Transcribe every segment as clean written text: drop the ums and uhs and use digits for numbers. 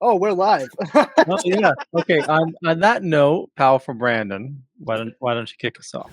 Oh, we're live. Oh yeah. Okay. On that note, powerful Brandon, why don't you kick us off?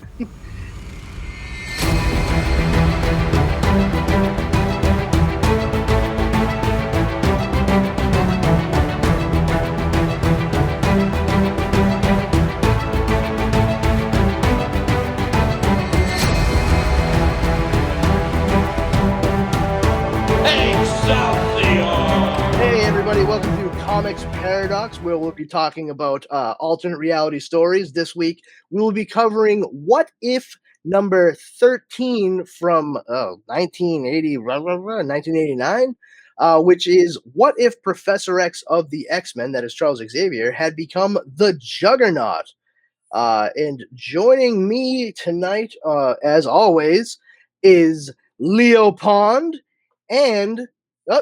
Hey, everybody, welcome to Comics Paradox, where we'll be talking about alternate reality stories. This week, we will be covering What If number 13 from 1989, which is What If Professor X of the X-Men, that is Charles Xavier, had become the Juggernaut. And joining me tonight, as always, is Leo Pond and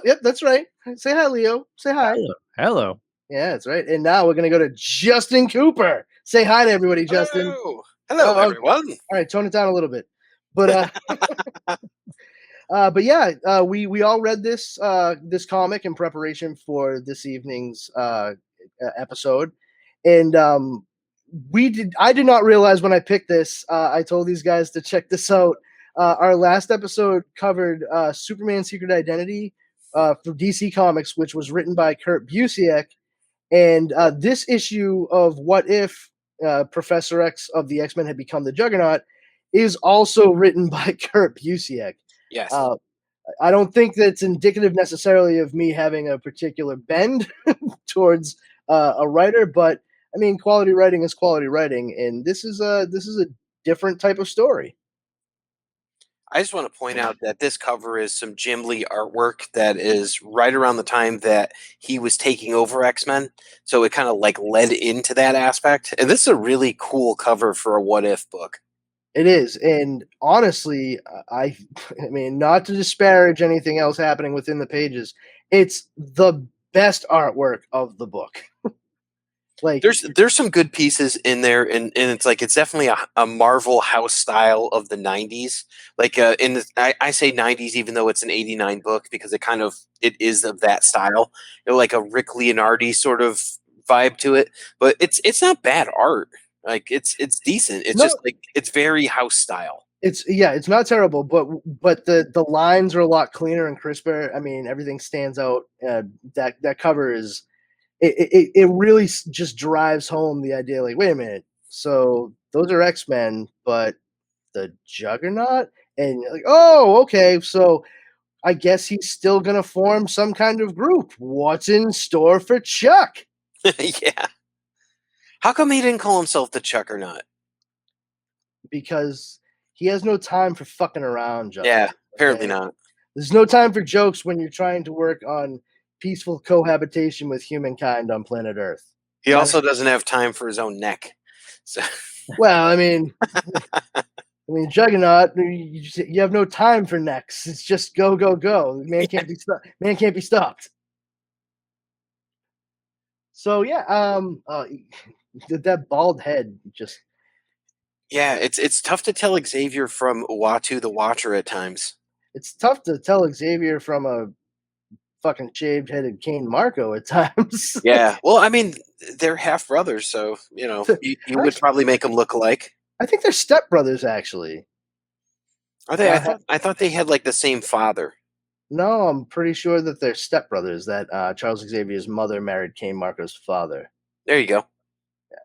yep, that's right. Say hi, Leo. Say hi. Hello. Yeah, that's right. And now we're gonna go to Justin Cooper. Say hi to everybody, Justin. Hello, everyone. All right, tone it down a little bit. But we all read this comic in preparation for this evening's episode, and I did not realize when I picked this. I told these guys to check this out. Our last episode covered Superman's Secret Identity for DC Comics, which was written by Kurt Busiek. And this issue of What If Professor X of the X-Men had become the Juggernaut is also written by Kurt Busiek. Yes. I don't think that's indicative necessarily of me having a particular bend towards a writer, but I mean, quality writing is quality writing, and this is a different type of story. I just want to point out that this cover is some Jim Lee artwork that is right around the time that he was taking over X-Men. So it kind of like led into that aspect. And this is a really cool cover for a What If book. It is. And honestly, I mean, not to disparage anything else happening within the pages, it's the best artwork of the book. Like, there's some good pieces in there, and it's like it's definitely a Marvel house style of the 90s. Like I say 90s even though it's an 89 book because it is of that style. You know, like a Rick Leonardi sort of vibe to it, but it's not bad art. Like it's decent. It's just like it's very house style. It's not terrible, but the lines are a lot cleaner and crisper. I mean, everything stands out. That cover is. It really just drives home the idea, like, wait a minute, so those are X-Men, but the Juggernaut? And like, oh, okay, so I guess he's still going to form some kind of group. What's in store for Chuck? Yeah. How come he didn't call himself the Juggernaut? Because he has no time for fucking around, Justin. Yeah, apparently not. There's no time for jokes when you're trying to work on peaceful cohabitation with humankind on planet Earth. He also doesn't have time for his own neck. So. Well, I mean, Juggernaut, you have no time for necks. It's just go, go, go. Man can't be stopped. Man can't be stopped. So yeah, that bald head just. Yeah, it's tough to tell Xavier from Uatu the Watcher at times. It's tough to tell Xavier from a fucking shaved-headed Kane Marco at times. Yeah, well, I mean, they're half brothers, so you know you would probably make them look alike. I think they're stepbrothers, actually. Are they? I thought they had like the same father. No, I'm pretty sure that they're stepbrothers. That Charles Xavier's mother married Kane Marco's father. There you go. Yeah,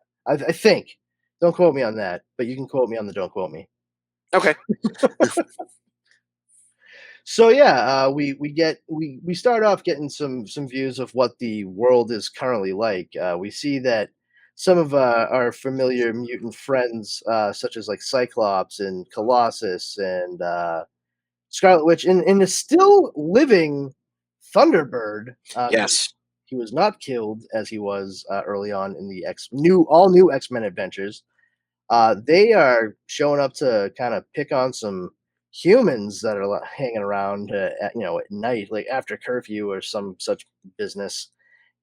I think. Don't quote me on that, but you can quote me on the don't quote me. Okay. So yeah, we start off getting some views of what the world is currently like. We see that some of our familiar mutant friends, such as like Cyclops and Colossus and Scarlet Witch, and the still living Thunderbird. Yes, he was not killed as he was early on in the all new X-Men adventures. They are showing up to kind of pick on some humans that are hanging around at night, like after curfew or some such business,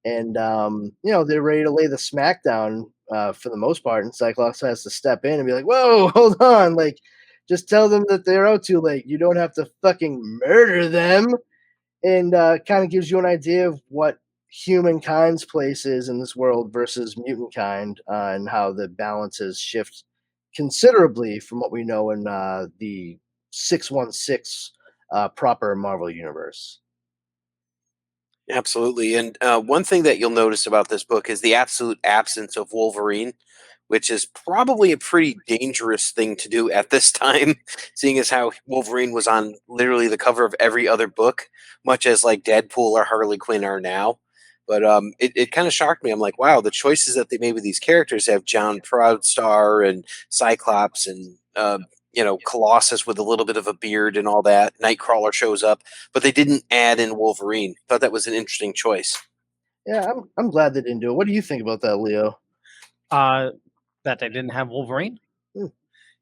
and they're ready to lay the smackdown for the most part, and Cyclops has to step in and be like, whoa, hold on, like just tell them that they're out too late, you don't have to fucking murder them, and kind of gives you an idea of what humankind's place is in this world versus mutant kind, and how the balances shift considerably from what we know in the 616 proper Marvel universe. Absolutely. And one thing that you'll notice about this book is the absolute absence of Wolverine, which is probably a pretty dangerous thing to do at this time, seeing as how Wolverine was on literally the cover of every other book, much as like Deadpool or Harley Quinn are now. But it kind of shocked me. I'm like, wow, the choices that they made with these characters have John Proudstar and Cyclops and Colossus with a little bit of a beard and all that. Nightcrawler shows up, but they didn't add in Wolverine. Thought that was an interesting choice. Yeah, I'm glad they didn't do it. What do you think about that, Leo? That they didn't have Wolverine. Hmm.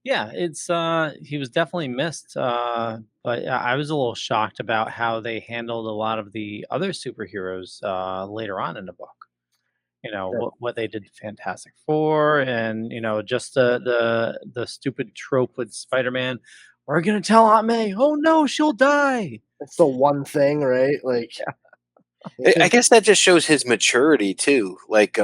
Yeah, it's he was definitely missed. But I was a little shocked about how they handled a lot of the other superheroes later on in the book. What they did to Fantastic Four, and just the stupid trope with Spider-Man. We're gonna tell Aunt May. Oh no, she'll die. That's the one thing, right? Like, I guess that just shows his maturity too. Like,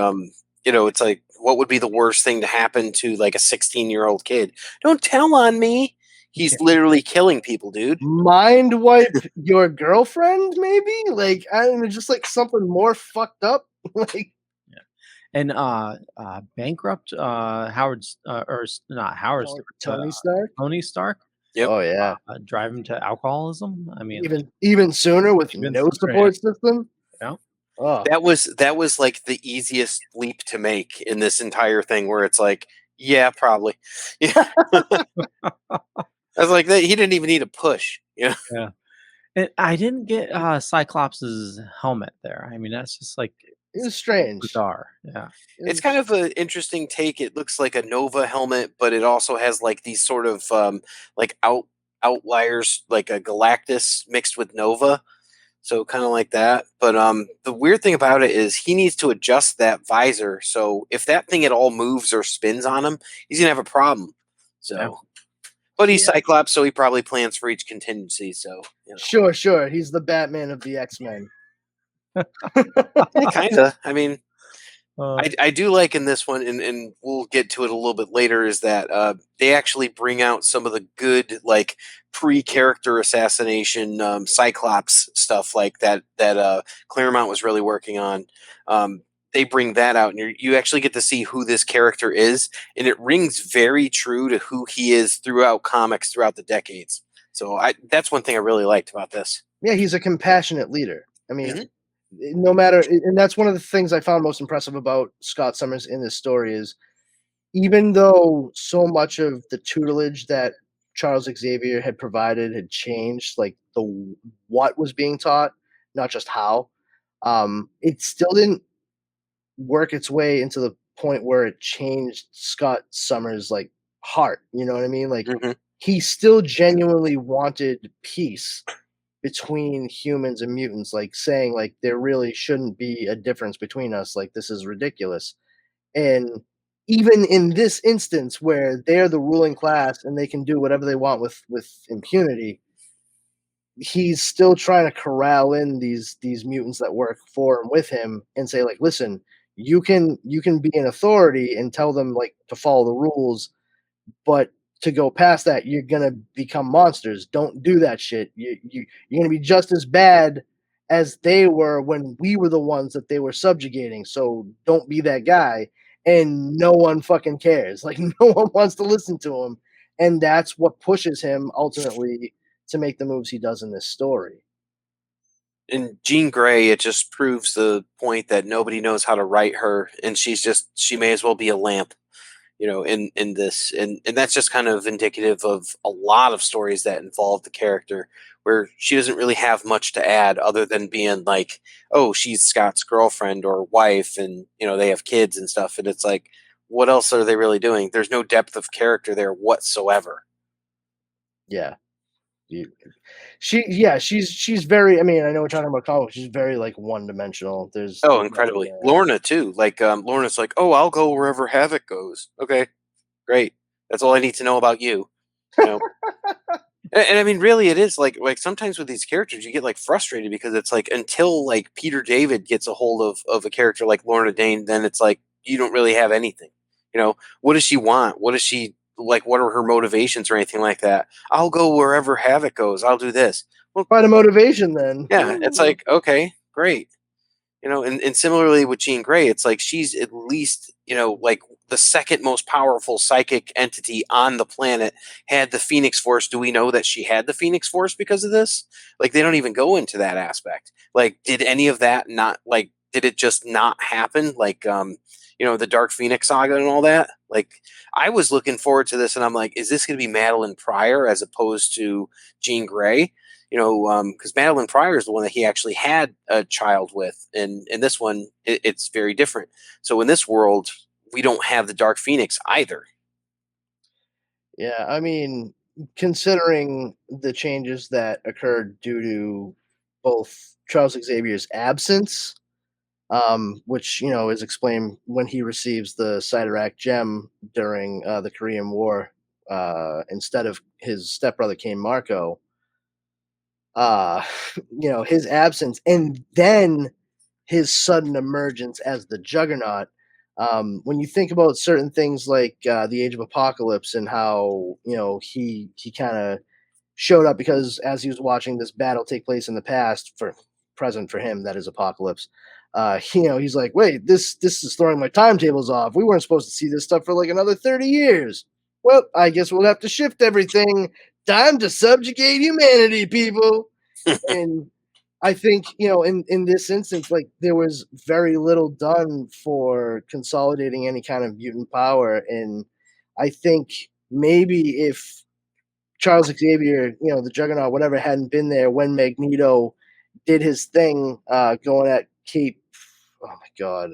it's like, what would be the worst thing to happen to like a 16-year-old kid? Don't tell on me. He's literally killing people, dude. Mind wipe your girlfriend, maybe? Like, I don't know, just like something more fucked up. Like, and bankrupt Howard's or not Howard Tony Stark. Tony Stark. Yep. Oh yeah. Drive him to alcoholism. I mean, even sooner with no support system. Yeah. Oh. That was like the easiest leap to make in this entire thing, where it's like, yeah, probably. Yeah. I was like, he didn't even need a push. Yeah. Yeah. And I didn't get Cyclops' helmet there. I mean, that's just like it was strange. Bizarre. Yeah. It's kind of an interesting take. It looks like a Nova helmet, but it also has like these sort of like outliers, like a Galactus mixed with Nova. So kind of like that. But the weird thing about it is he needs to adjust that visor. So if that thing at all moves or spins on him, he's gonna have a problem. So, yeah. But he's Cyclops, so he probably plans for each contingency. So sure, he's the Batman of the X-Men. Kinda. I mean, I do like in this one, and we'll get to it a little bit later, is that they actually bring out some of the good, like, pre-character assassination Cyclops stuff like that Claremont was really working on. They bring that out, and you actually get to see who this character is, and it rings very true to who he is throughout comics throughout the decades. So that's one thing I really liked about this. Yeah, he's a compassionate leader. I mean, no matter, and that's one of the things I found most impressive about Scott Summers in this story is, even though so much of the tutelage that Charles Xavier had provided had changed, like what was being taught, not just how, it still didn't work its way into the point where it changed Scott Summers' like heart. You know what I mean? Like he still genuinely wanted peace between humans and mutants, like saying like there really shouldn't be a difference between us. Like this is ridiculous. And even in this instance where they're the ruling class and they can do whatever they want with impunity, he's still trying to corral in these mutants that work for and with him and say like, listen, you can be an authority and tell them like to follow the rules, but to go past that, you're gonna become monsters. Don't do that shit. You're gonna be just as bad as they were when we were the ones that they were subjugating. So don't be that guy. And no one fucking cares. Like no one wants to listen to him, and that's what pushes him ultimately to make the moves he does in this story. In Jean Grey, it just proves the point that nobody knows how to write her, and she may as well be a lamp, in this, and that's just kind of indicative of a lot of stories that involve the character, where she doesn't really have much to add other than being like, oh, she's Scott's girlfriend or wife, and they have kids and stuff, and it's like, what else are they really doing? There's no depth of character there whatsoever. Yeah. She's very, I mean, I know we're talking about comics, she's very like one-dimensional. There's incredibly. Lorna too. Like Lorna's like, oh, I'll go wherever Havoc goes. Okay, great. That's all I need to know about you. And I mean, really, it is like sometimes with these characters, you get like frustrated because it's like until like Peter David gets a hold of a character like Lorna Dane, then it's like you don't really have anything. You know, what does she want? What does she like? What are her motivations or anything like that? I'll go wherever Havoc goes. I'll do this. Well, Find a motivation then. yeah, it's like okay, great. You know, and similarly with Jean Grey, it's like she's at least, you know, like the second most powerful psychic entity on the planet, had the Phoenix Force. Do we know that she had the Phoenix Force because of this? Like, they don't even go into that aspect. Like, did any of that not, like, did it just not happen? Like, you know, the Dark Phoenix saga and all that? Like, I was looking forward to this, and I'm like, is this going to be Madeline Pryor as opposed to Jean Grey? You know, because Madeline Pryor is the one that he actually had a child with, and in this one, it's very different. So in this world, we don't have the Dark Phoenix either. Yeah, I mean, considering the changes that occurred due to both Charles Xavier's absence, which is explained when he receives the Cyttorak gem during the Korean War, instead of his stepbrother Cain Marko. uh his absence and then his sudden emergence as the Juggernaut. When you think about certain things like the Age of Apocalypse and how he kind of showed up because as he was watching this battle take place in the past, for present for him, that is Apocalypse. He's like, wait, this is throwing my timetables off. We weren't supposed to see this stuff for like another 30 years. Well, I guess we'll have to shift everything. Time to subjugate humanity, people. And I think, in this instance, like there was very little done for consolidating any kind of mutant power. And I think maybe if Charles Xavier, the Juggernaut, whatever, hadn't been there when Magneto did his thing, going at Cape, oh my God,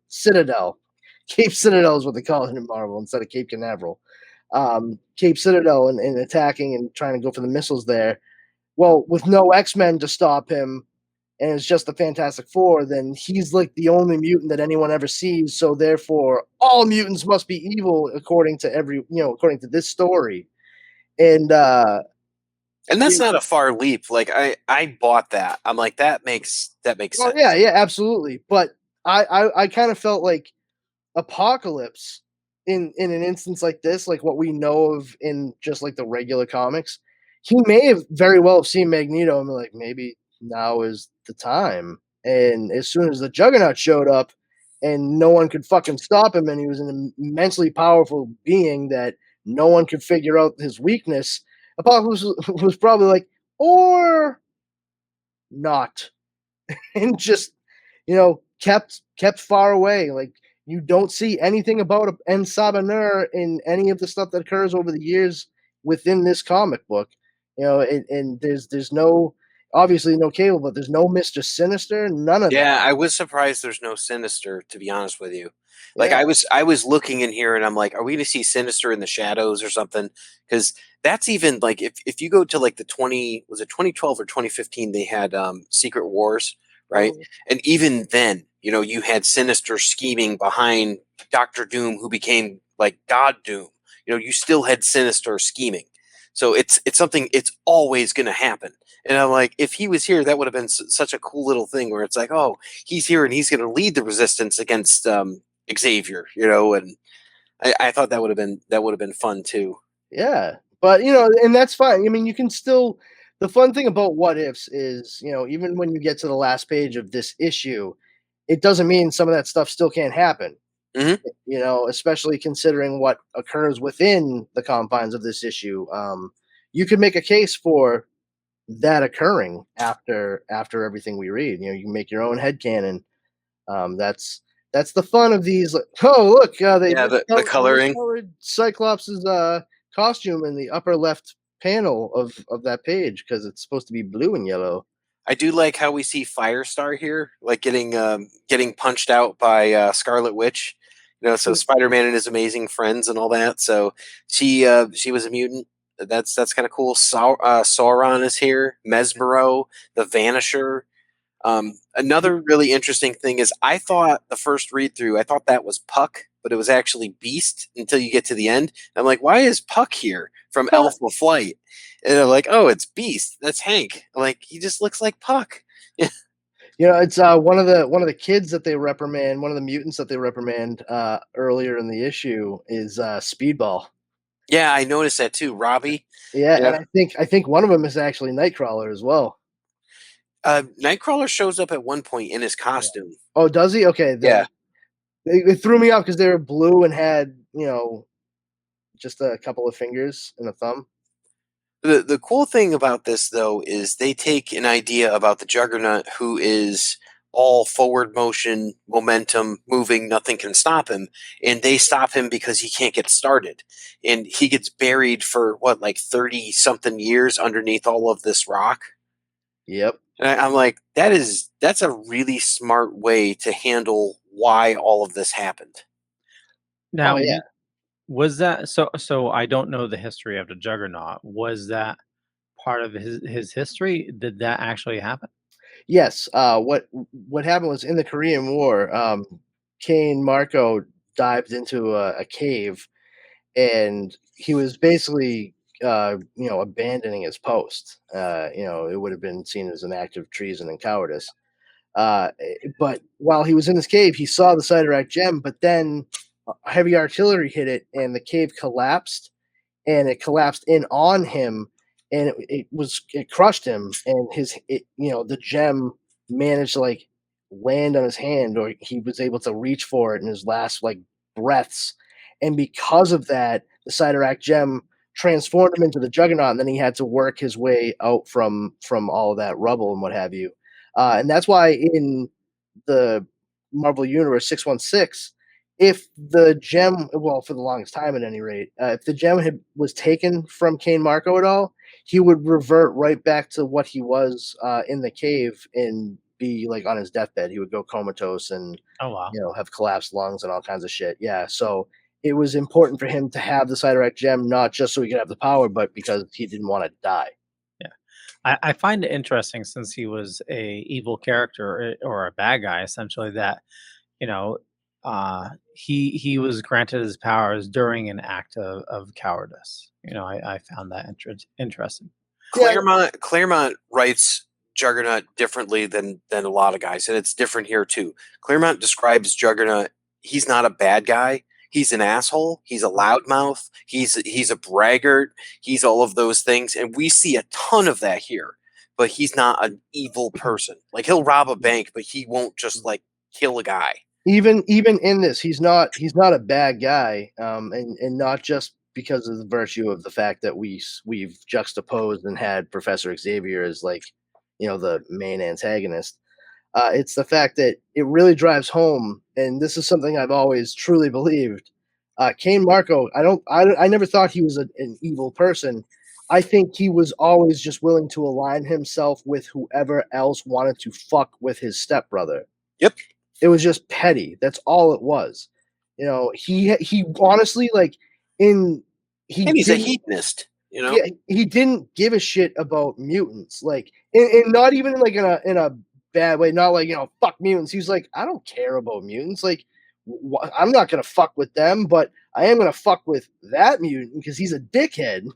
Citadel. Cape Citadel is what they call it in Marvel instead of Cape Canaveral. Cape Citadel and attacking and trying to go for the missiles there. Well, with no X-Men to stop him, and it's just the Fantastic Four, then he's like the only mutant that anyone ever sees. So therefore, all mutants must be evil according to this story. And that's not a far leap. Like I bought that. I'm like, that makes sense. Yeah, absolutely. But I kind of felt like Apocalypse in an instance like this, like what we know of in just like the regular comics, he may have very well have seen Magneto and be like, maybe now is the time. And as soon as the Juggernaut showed up and no one could fucking stop him, and he was an immensely powerful being that no one could figure out his weakness, Apocalypse was probably like, or not. And just, kept far away. Like, you don't see anything about En Sabanur in any of the stuff that occurs over the years within this comic book. And there's no, obviously no Cable, but there's no Mr. Sinister, none of that. Yeah, I was surprised there's no Sinister, to be honest with you. Like, yeah. I was looking in here and I'm like, are we going to see Sinister in the shadows or something? Because that's even like, if you go to like the 2012 or 2015, they had Secret Wars, right? Oh. And even then, you had Sinister scheming behind Doctor Doom, who became like God Doom. You still had Sinister scheming. So it's something, it's always going to happen. And I'm like, if he was here, that would have been such a cool little thing where it's like, oh, he's here and he's going to lead the resistance against Xavier, and I thought that would have been fun too. Yeah, but and that's fine. I mean, you can still. The fun thing about What Ifs is, even when you get to the last page of this issue, it doesn't mean some of that stuff still can't happen. Mm-hmm. Especially considering what occurs within the confines of this issue. You could make a case for that occurring after everything we read. You can make your own headcanon. That's the fun of these. Oh, look, the coloring. Cyclops' costume in the upper left panel of that page because it's supposed to be blue and yellow. I do like how we see Firestar here, like getting punched out by Scarlet Witch. So Spider-Man and his amazing friends and all that. So she was a mutant. That's kind of cool. Sauron is here. Mesmero, the Vanisher. Another really interesting thing is I thought the first read through, I thought that was Puck, but it was actually Beast until you get to the end. I'm like, why is Puck here from Alpha Flight? And I'm like, oh, it's Beast. That's Hank. Like, he just looks like Puck. It's one of the kids that they reprimand, one of the mutants that they reprimand earlier in the issue is Speedball. Yeah, I noticed that too, Robbie. Yeah, and I think one of them is actually Nightcrawler as well. Nightcrawler shows up at one point in his costume. Yeah. Oh, does he? Okay. Yeah. It threw me off because they were blue and had, just a couple of fingers and a thumb. The cool thing about this, though, is they take an idea about the Juggernaut, who is all forward motion, momentum, moving, nothing can stop him, and they stop him because he can't get started. And he gets buried for, 30-something years underneath all of this rock? Yep. And I'm like, that's a really smart way to handle why all of this happened. Now, was that so? I don't know the history of the Juggernaut. Was that part of his history? Did that actually happen? Yes. What happened was in the Korean War, Kane Marco dived into a cave, and he was basically abandoning his post. It would have been seen as an act of treason and cowardice. But while he was in this cave, he saw the Cyttorak gem, but then heavy artillery hit it, and the cave collapsed, and it collapsed in on him, and it crushed him, and the gem managed to land on his hand, or he was able to reach for it in his last breaths, and because of that, the Cyttorak gem transformed him into the Juggernaut, and then he had to work his way out from all of that rubble and what have you. And that's why in the Marvel Universe 616, if the gem, well, for the longest time at any rate, if the gem was taken from Kane Marco at all, he would revert right back to what he was in the cave and be on his deathbed. He would go comatose and have collapsed lungs and all kinds of shit. Yeah, so it was important for him to have the Cyttorak gem, not just so he could have the power, but because he didn't want to die. I find it interesting, since he was a evil character or a bad guy, essentially, that he was granted his powers during an act of cowardice. I found that interesting. Claremont writes Juggernaut differently than a lot of guys, and it's different here too. Claremont describes Juggernaut. He's not a bad guy. He's an asshole. He's a loudmouth. He's a braggart. He's all of those things, and we see a ton of that here. But he's not an evil person. He'll rob a bank, but he won't just kill a guy. Even in this, he's not a bad guy, and not just because of the virtue of the fact that we've juxtaposed and had Professor Xavier as the main antagonist. It's the fact that it really drives home, and this is something I've always truly believed. Kane Marco, I never thought he was an evil person. I think he was always just willing to align himself with whoever else wanted to fuck with his stepbrother. Yep. It was just petty. That's all it was. He honestly and he's a hedonist. Yeah, he didn't give a shit about mutants, and not even in a bad way. Not fuck mutants. He was like, I don't care about mutants. I'm not gonna fuck with them, but I am gonna fuck with that mutant because he's a dickhead.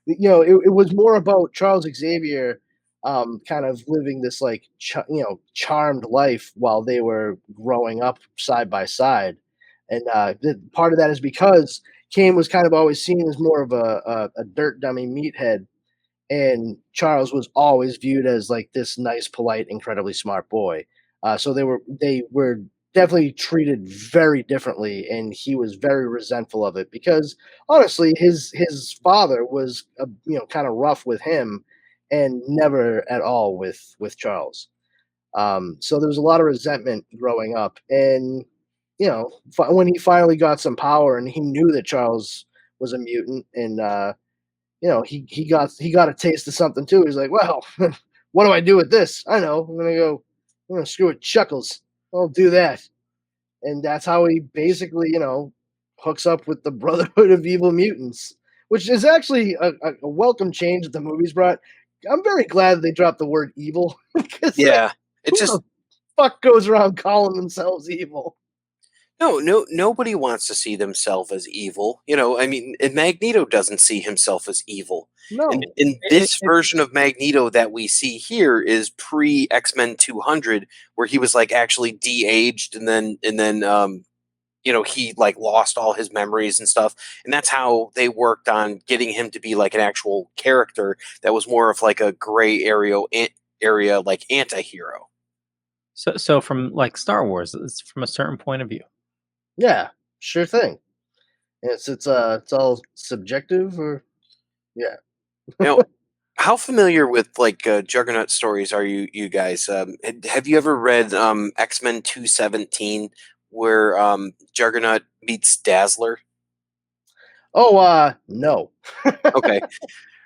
It was more about Charles Xavier, kind of living this charmed life while they were growing up side by side, and part of that is because Kane was kind of always seen as more of a dirt dummy meathead, and Charles was always viewed as this nice, polite, incredibly smart boy. So they were definitely treated very differently, and he was very resentful of it because honestly, his father was kind of rough with him, and never at all with Charles. So there was a lot of resentment growing up, and when he finally got some power and he knew that Charles was a mutant, and he got a taste of something too. He's like, well, what do I do with this? I know, I'm gonna screw with Chuckles. I'll do that. And that's how he basically, hooks up with the Brotherhood of Evil Mutants, which is actually a welcome change that the movies brought. I'm very glad that they dropped the word evil. Yeah. It's Who just the fuck goes around calling themselves evil? nobody wants to see themselves as evil. I mean, and Magneto doesn't see himself as evil. And No. in this version of Magneto that we see here is pre X-Men 200, where he was like actually de-aged, and then he like lost all his memories and stuff, and that's how they worked on getting him to be like an actual character that was more of like a gray area like anti-hero. So from like Star Wars, it's from a certain point of view. Yeah, sure thing. It's all subjective, or yeah. Now, how familiar with like Juggernaut stories are you guys? Have you ever read X-Men 217, where Juggernaut meets Dazzler? Oh, no. Okay.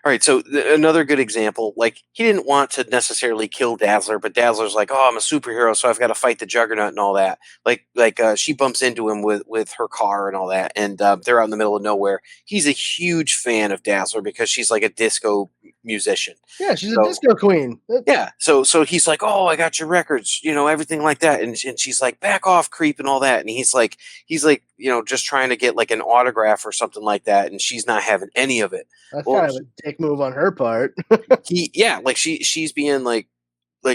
All right, so another good example, like he didn't want to necessarily kill Dazzler, but Dazzler's like, "Oh, I'm a superhero, so I've got to fight the Juggernaut and all that." She bumps into him with her car and all that, and they're out in the middle of nowhere. He's a huge fan of Dazzler because she's like a disco musician. Yeah, she's a disco queen. Yeah, so he's like, "Oh, I got your records, everything like that," and she's like, "Back off, creep," and all that, and he's like, just trying to get like an autograph or something like that, and she's not having any of it. That's Well, kind of a dick move on her part. she's being like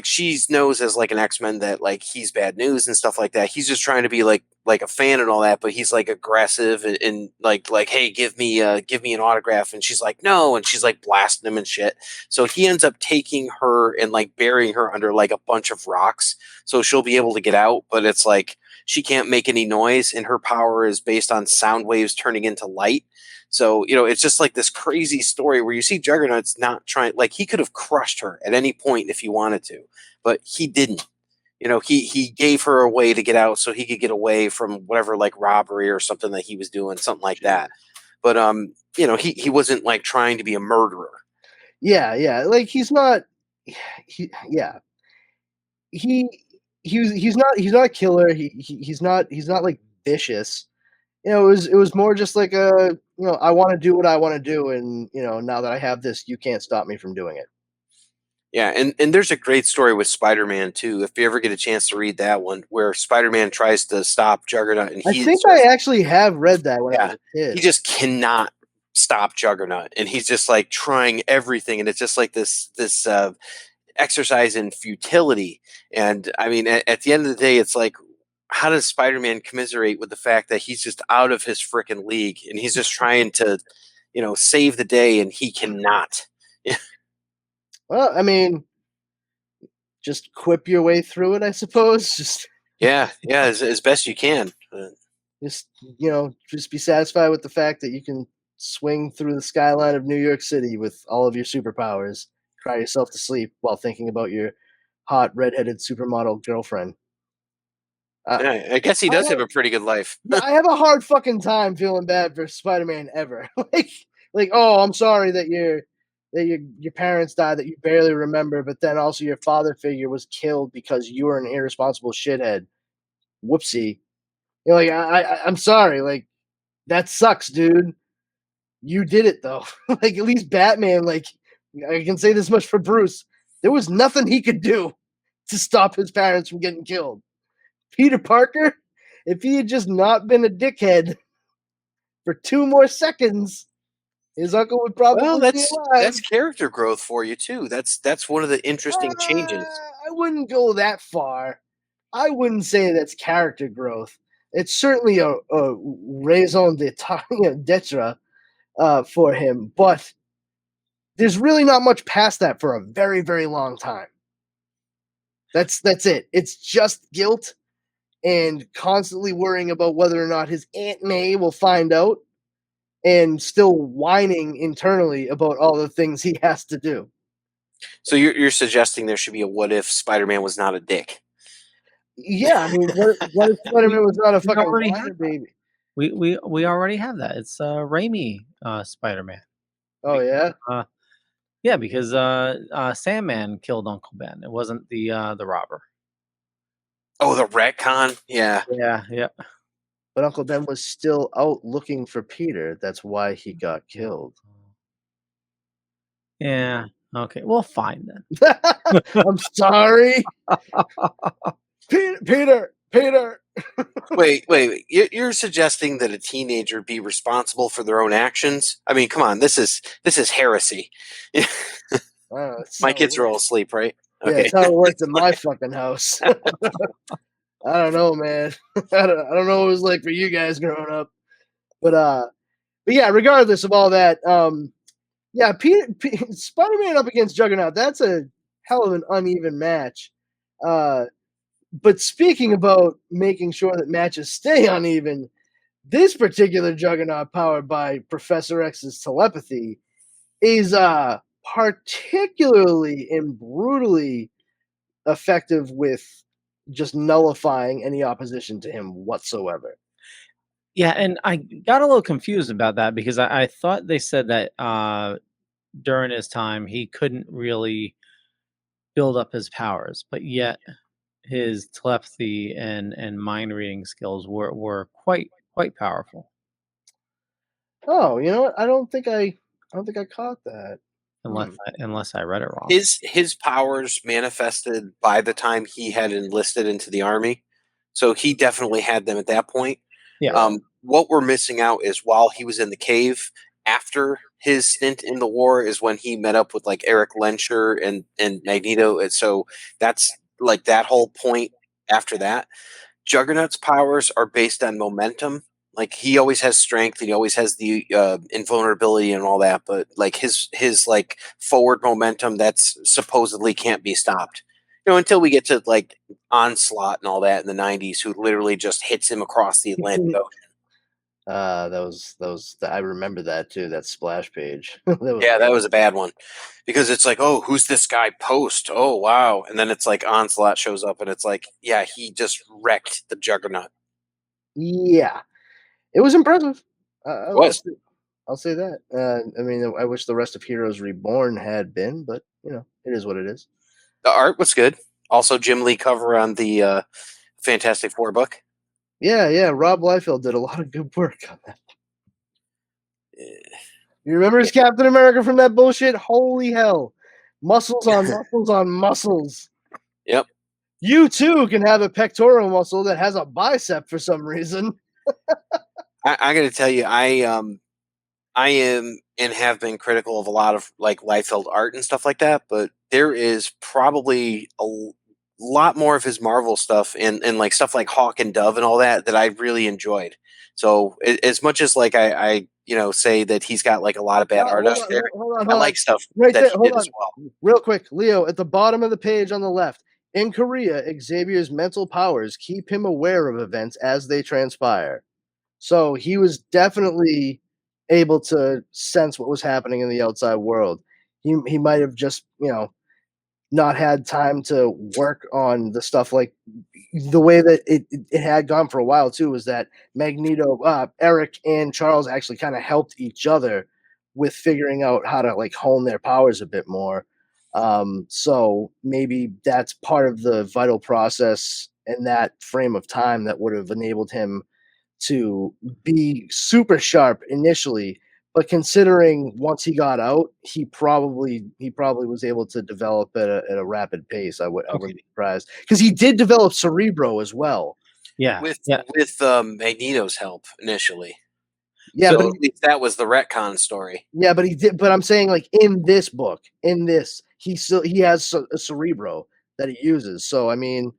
she knows as like an X-Men that like he's bad news and stuff like that. He's just trying to be like a fan and all that, but he's like aggressive and like hey, give me an autograph, and she's like no, and she's like blasting him and shit. So he ends up taking her and like burying her under like a bunch of rocks so she'll be able to get out, but it's like she can't make any noise, and her power is based on sound waves turning into light. So, it's just like this crazy story where you see Juggernaut's not trying, like he could have crushed her at any point if he wanted to, but he didn't. He gave her a way to get out so he could get away from whatever like robbery or something that he was doing, something like that. But he wasn't like trying to be a murderer. Yeah, like he's not. Yeah, he's not a killer. He's not like vicious. It was more just like I want to do what I want to do, and now that I have this, you can't stop me from doing it. Yeah, and there's a great story with Spider-Man too. If you ever get a chance to read that one, where Spider-Man tries to stop Juggernaut, and I think I actually have read that when I was a kid. He just cannot stop Juggernaut, and he's just like trying everything, and it's just like this exercise in futility. And I mean, at the end of the day, it's like, how does Spider-Man commiserate with the fact that he's just out of his freaking league and he's just trying to, save the day, and he cannot? Well, I mean, just quip your way through it, I suppose. Just as best you can. Just just be satisfied with the fact that you can swing through the skyline of New York City with all of your superpowers, cry yourself to sleep while thinking about your hot redheaded supermodel girlfriend. I guess he does have a pretty good life. I have a hard fucking time feeling bad for Spider-Man ever. like, oh, I'm sorry that your parents died that you barely remember, but then also your father figure was killed because you were an irresponsible shithead. Whoopsie. Like I'm sorry. Like that sucks, dude. You did it though. Like at least Batman. Like I can say this much for Bruce. There was nothing he could do to stop his parents from getting killed. Peter Parker, if he had just not been a dickhead for 2 more seconds, his uncle would probably be alive. That's character growth for you too. That's one of the interesting changes. I wouldn't go that far. I wouldn't say that's character growth. It's certainly a raison d'etre for him, but there's really not much past that for a very, very long time. That's it. It's just guilt and constantly worrying about whether or not his Aunt May will find out, and still whining internally about all the things he has to do. So you're suggesting there should be a what if Spider-Man was not a dick? Yeah, I mean, what if Spider-Man was not a fucking whiner baby? We already have that. It's Raimi Spider-Man. Oh yeah. Yeah, because Sandman killed Uncle Ben. It wasn't the robber. Oh, the retcon. Yeah. But Uncle Ben was still out looking for Peter. That's why he got killed. Yeah. Okay, well, fine then. I'm sorry. Peter. Wait. You're suggesting that a teenager be responsible for their own actions? I mean, come on, this is heresy. My kids are all asleep, right? Yeah, Okay. it's how it worked in my fucking house. I don't know, man. I don't know what it was like for you guys growing up, but yeah. Regardless of all that, yeah, Spider-Man up against Juggernaut. That's a hell of an uneven match. But speaking about making sure that matches stay uneven, this particular Juggernaut, powered by Professor X's telepathy, is particularly and brutally effective with just nullifying any opposition to him whatsoever. Yeah, and I got a little confused about that because I thought they said that during his time he couldn't really build up his powers, but yet his telepathy and mind reading skills were quite powerful. Oh, you know what? I don't think I caught that. Unless I read it wrong. His powers manifested by the time he had enlisted into the army, so he definitely had them at that point. Yeah. What we're missing out is while he was in the cave after his stint in the war is when he met up with like Eric Lenscher and Magneto, and so that's like that whole point after that. Juggernaut's powers are based on momentum. Like he always has strength, and he always has the invulnerability and all that. But like his like forward momentum, that's supposedly can't be stopped. Until we get to like Onslaught and all that in the '90s, who literally just hits him across the Atlantic Ocean. I remember that too. That splash page. That was a bad one because it's like, oh, who's this guy? Post. Oh, wow. And then it's like Onslaught shows up, and it's like, yeah, he just wrecked the Juggernaut. Yeah, it was impressive. I'll say that. I mean, I wish the rest of Heroes Reborn had been, but it is what it is. The art was good. Also, Jim Lee cover on the Fantastic Four book. Yeah. Rob Liefeld did a lot of good work on that. You remember his Captain America from that bullshit? Holy hell. Muscles on muscles on muscles. Yep. You too can have a pectoral muscle that has a bicep for some reason. I got to tell you, I am and have been critical of a lot of like Liefeld art and stuff like that, but there is probably a lot more of his Marvel stuff and like stuff like Hawk and Dove and all that I really enjoyed. So as much as like I say that he's got like a lot of bad art out there, I like stuff right that there, he did as well. Real quick, Leo, at the bottom of the page on the left, in Korea, Xavier's mental powers keep him aware of events as they transpire. So he was definitely able to sense what was happening in the outside world. He might have just, not had time to work on the stuff like the way that it had gone for a while too, was that Magneto, Eric and Charles actually kind of helped each other with figuring out how to like hone their powers a bit more. So maybe that's part of the vital process in that frame of time that would have enabled him to be super sharp initially, but considering once he got out, he probably was able to develop at a rapid pace. I wouldn't be surprised because he did develop Cerebro as well. Yeah, with Magneto's help initially. Yeah, so but at least that was the retcon story. Yeah, but he did. But I'm saying, like in this book, he has a Cerebro that he uses. So I mean,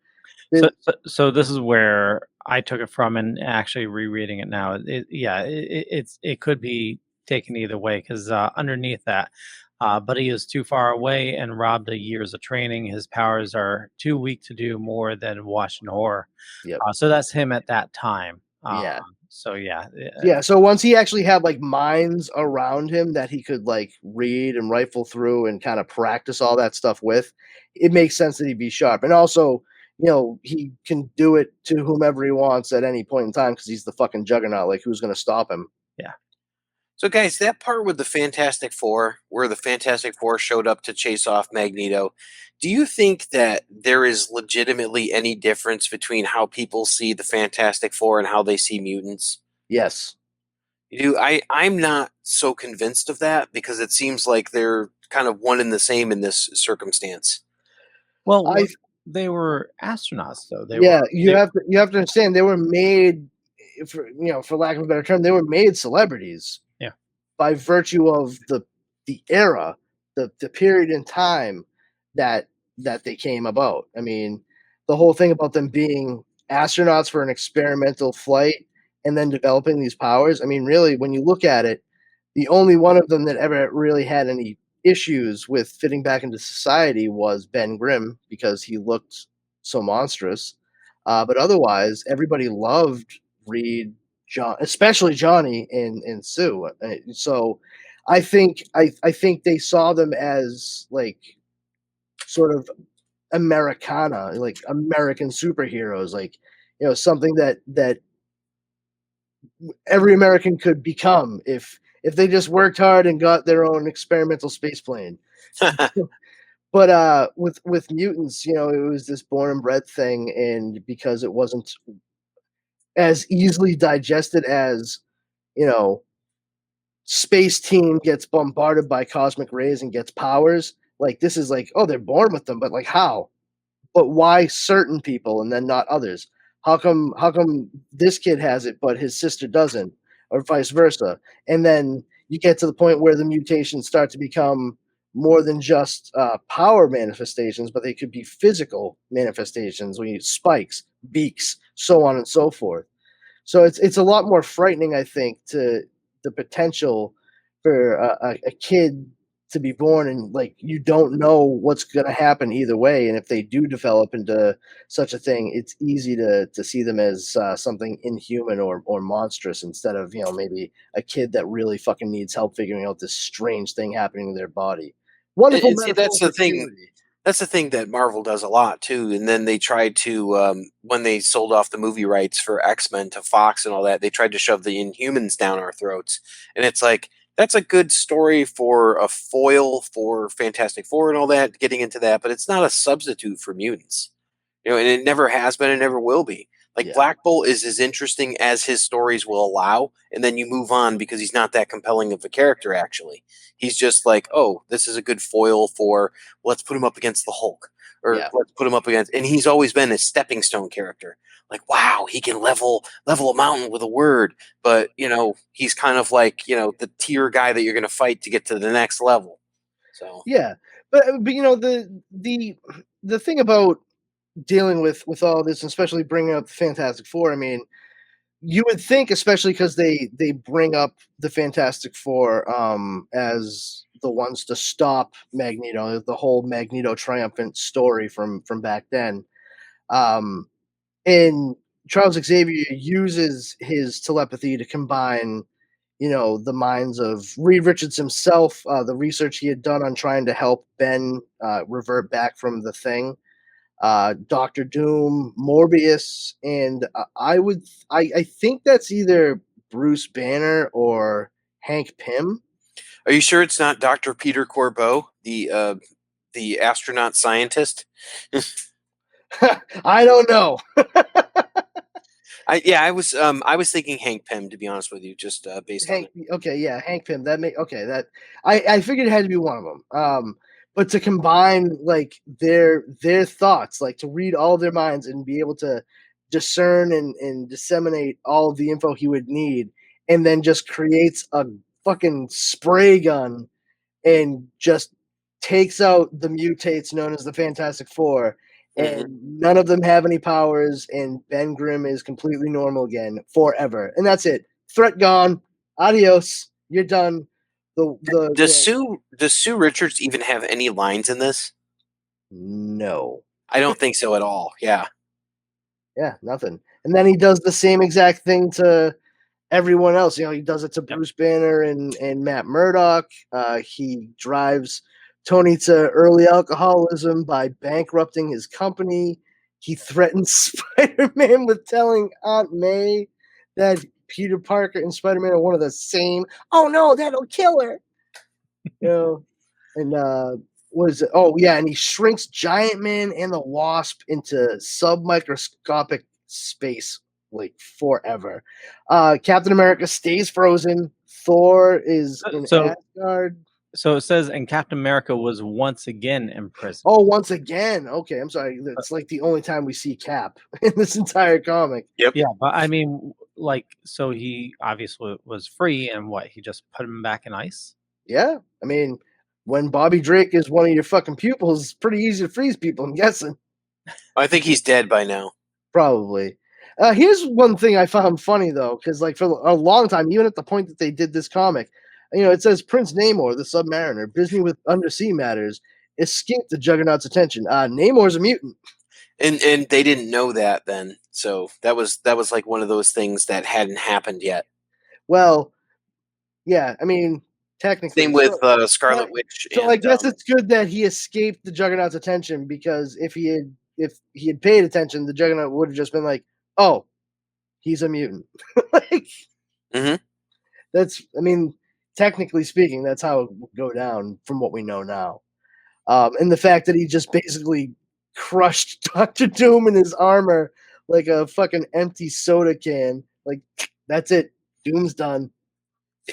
so this is where I took it from, and actually rereading it now, it could be taken either way because underneath that, but he is too far away and robbed of years of training. His powers are too weak to do more than watch and horror. Yep. So that's him at that time. Yeah. So yeah. So once he actually had like minds around him that he could like read and rifle through and kind of practice all that stuff with, it makes sense that he'd be sharp. And also, he can do it to whomever he wants at any point in time because he's the fucking Juggernaut. Like, who's going to stop him? Yeah. So, guys, that part with the Fantastic Four, where the Fantastic Four showed up to chase off Magneto, do you think that there is legitimately any difference between how people see the Fantastic Four and how they see mutants? Yes. I'm not so convinced of that because it seems like they're kind of one and the same in this circumstance. Well, they were astronauts, though. You have to understand they were made, for lack of a better term, they were made celebrities. Yeah. By virtue of the era, the period in time that they came about. I mean, the whole thing about them being astronauts for an experimental flight and then developing these powers. I mean, really, when you look at it, the only one of them that ever really had any issues with fitting back into society was Ben Grimm, because he looked so monstrous. But otherwise, everybody loved Reed, John, especially Johnny and Sue. So I think they saw them as like sort of Americana, like American superheroes, like something that every American could become if they just worked hard and got their own experimental space plane. But with mutants, it was this born and bred thing, and because it wasn't as easily digested as, Space Team gets bombarded by cosmic rays and gets powers. Like, this is like, oh, they're born with them, but like how? But why certain people and then not others? How come this kid has it but his sister doesn't, or vice versa? And then you get to the point where the mutations start to become more than just power manifestations, but they could be physical manifestations. We use spikes, beaks, so on and so forth. So it's a lot more frightening, I think, to the potential for a kid to be born, and like you don't know what's going to happen either way. And if they do develop into such a thing, it's easy to see them as something inhuman or monstrous, instead of maybe a kid that really fucking needs help figuring out this strange thing happening in their body. Wonderful. See, that's the thing. That's the thing that Marvel does a lot too. And then they tried to, when they sold off the movie rights for X-Men to Fox and all that, they tried to shove the Inhumans down our throats. And it's like, that's a good story for a foil for Fantastic Four and all that, getting into that, but it's not a substitute for mutants. And it never has been and never will be. Like, Black Bolt is as interesting as his stories will allow, and then you move on because he's not that compelling of a character, actually. He's just like, oh, this is a good foil for, let's put him up against the Hulk, or let's put him up against, and he's always been a stepping stone character. Like, wow, he can level a mountain with a word, but, he's kind of like, the tier guy that you're going to fight to get to the next level. So yeah, but the thing about dealing with all this, especially bringing up the Fantastic Four, I mean, you would think, especially because they bring up the Fantastic Four as the ones to stop Magneto, the whole Magneto triumphant story from back then. And Charles Xavier uses his telepathy to combine, the minds of Reed Richards himself, the research he had done on trying to help Ben revert back from the Thing, Doctor Doom, Morbius, and I think that's either Bruce Banner or Hank Pym. Are you sure it's not Dr. Peter Corbeau, the astronaut scientist? I don't know. I was thinking Hank Pym, to be honest with you, just based on it. Okay, yeah, Hank Pym. That I figured it had to be one of them. But to combine like their thoughts, like to read all of their minds and be able to discern and disseminate all of the info he would need, and then just creates a fucking spray gun and just takes out the mutates known as the Fantastic Four, and none of them have any powers, and Ben Grimm is completely normal again forever, and that's it. Threat gone. Adios. You're done. Does Sue Richards even have any lines in this? No, I don't think so at all. Yeah, nothing. And then he does the same exact thing to everyone else. He does it to Bruce Banner and Matt Murdock. He drives Tony to early alcoholism by bankrupting his company. He threatens Spider-Man with telling Aunt May that Peter Parker and Spider-Man are one of the same. Oh no, that'll kill her. And what is it? Oh yeah, and he shrinks Giant Man and the Wasp into submicroscopic space like forever. Captain America stays frozen. Thor is in Asgard. So it says, and Captain America was once again imprisoned. Oh, once again. Okay, I'm sorry. That's like the only time we see Cap in this entire comic. Yep. Yeah, but I mean, like, so he obviously was free, and what? He just put him back in ice. Yeah, I mean, when Bobby Drake is one of your fucking pupils, it's pretty easy to freeze people. I'm guessing. I think he's dead by now. Probably. Here's one thing I found funny though, because like for a long time, even at the point that they did this comic, it says Prince Namor, the Submariner, busy with undersea matters, escaped the Juggernaut's attention. Namor's a mutant. And they didn't know that then, so that was like one of those things that hadn't happened yet. Well, yeah, I mean, technically. Same with Scarlet Witch. So I guess it's good that he escaped the Juggernaut's attention, because if he had paid attention, the Juggernaut would have just been like, "Oh, he's a mutant." Like, I mean, technically speaking, that's how it would go down from what we know now. And the fact that he just basically crushed Doctor Doom in his armor like a fucking empty soda can. Like, that's it. Doom's done.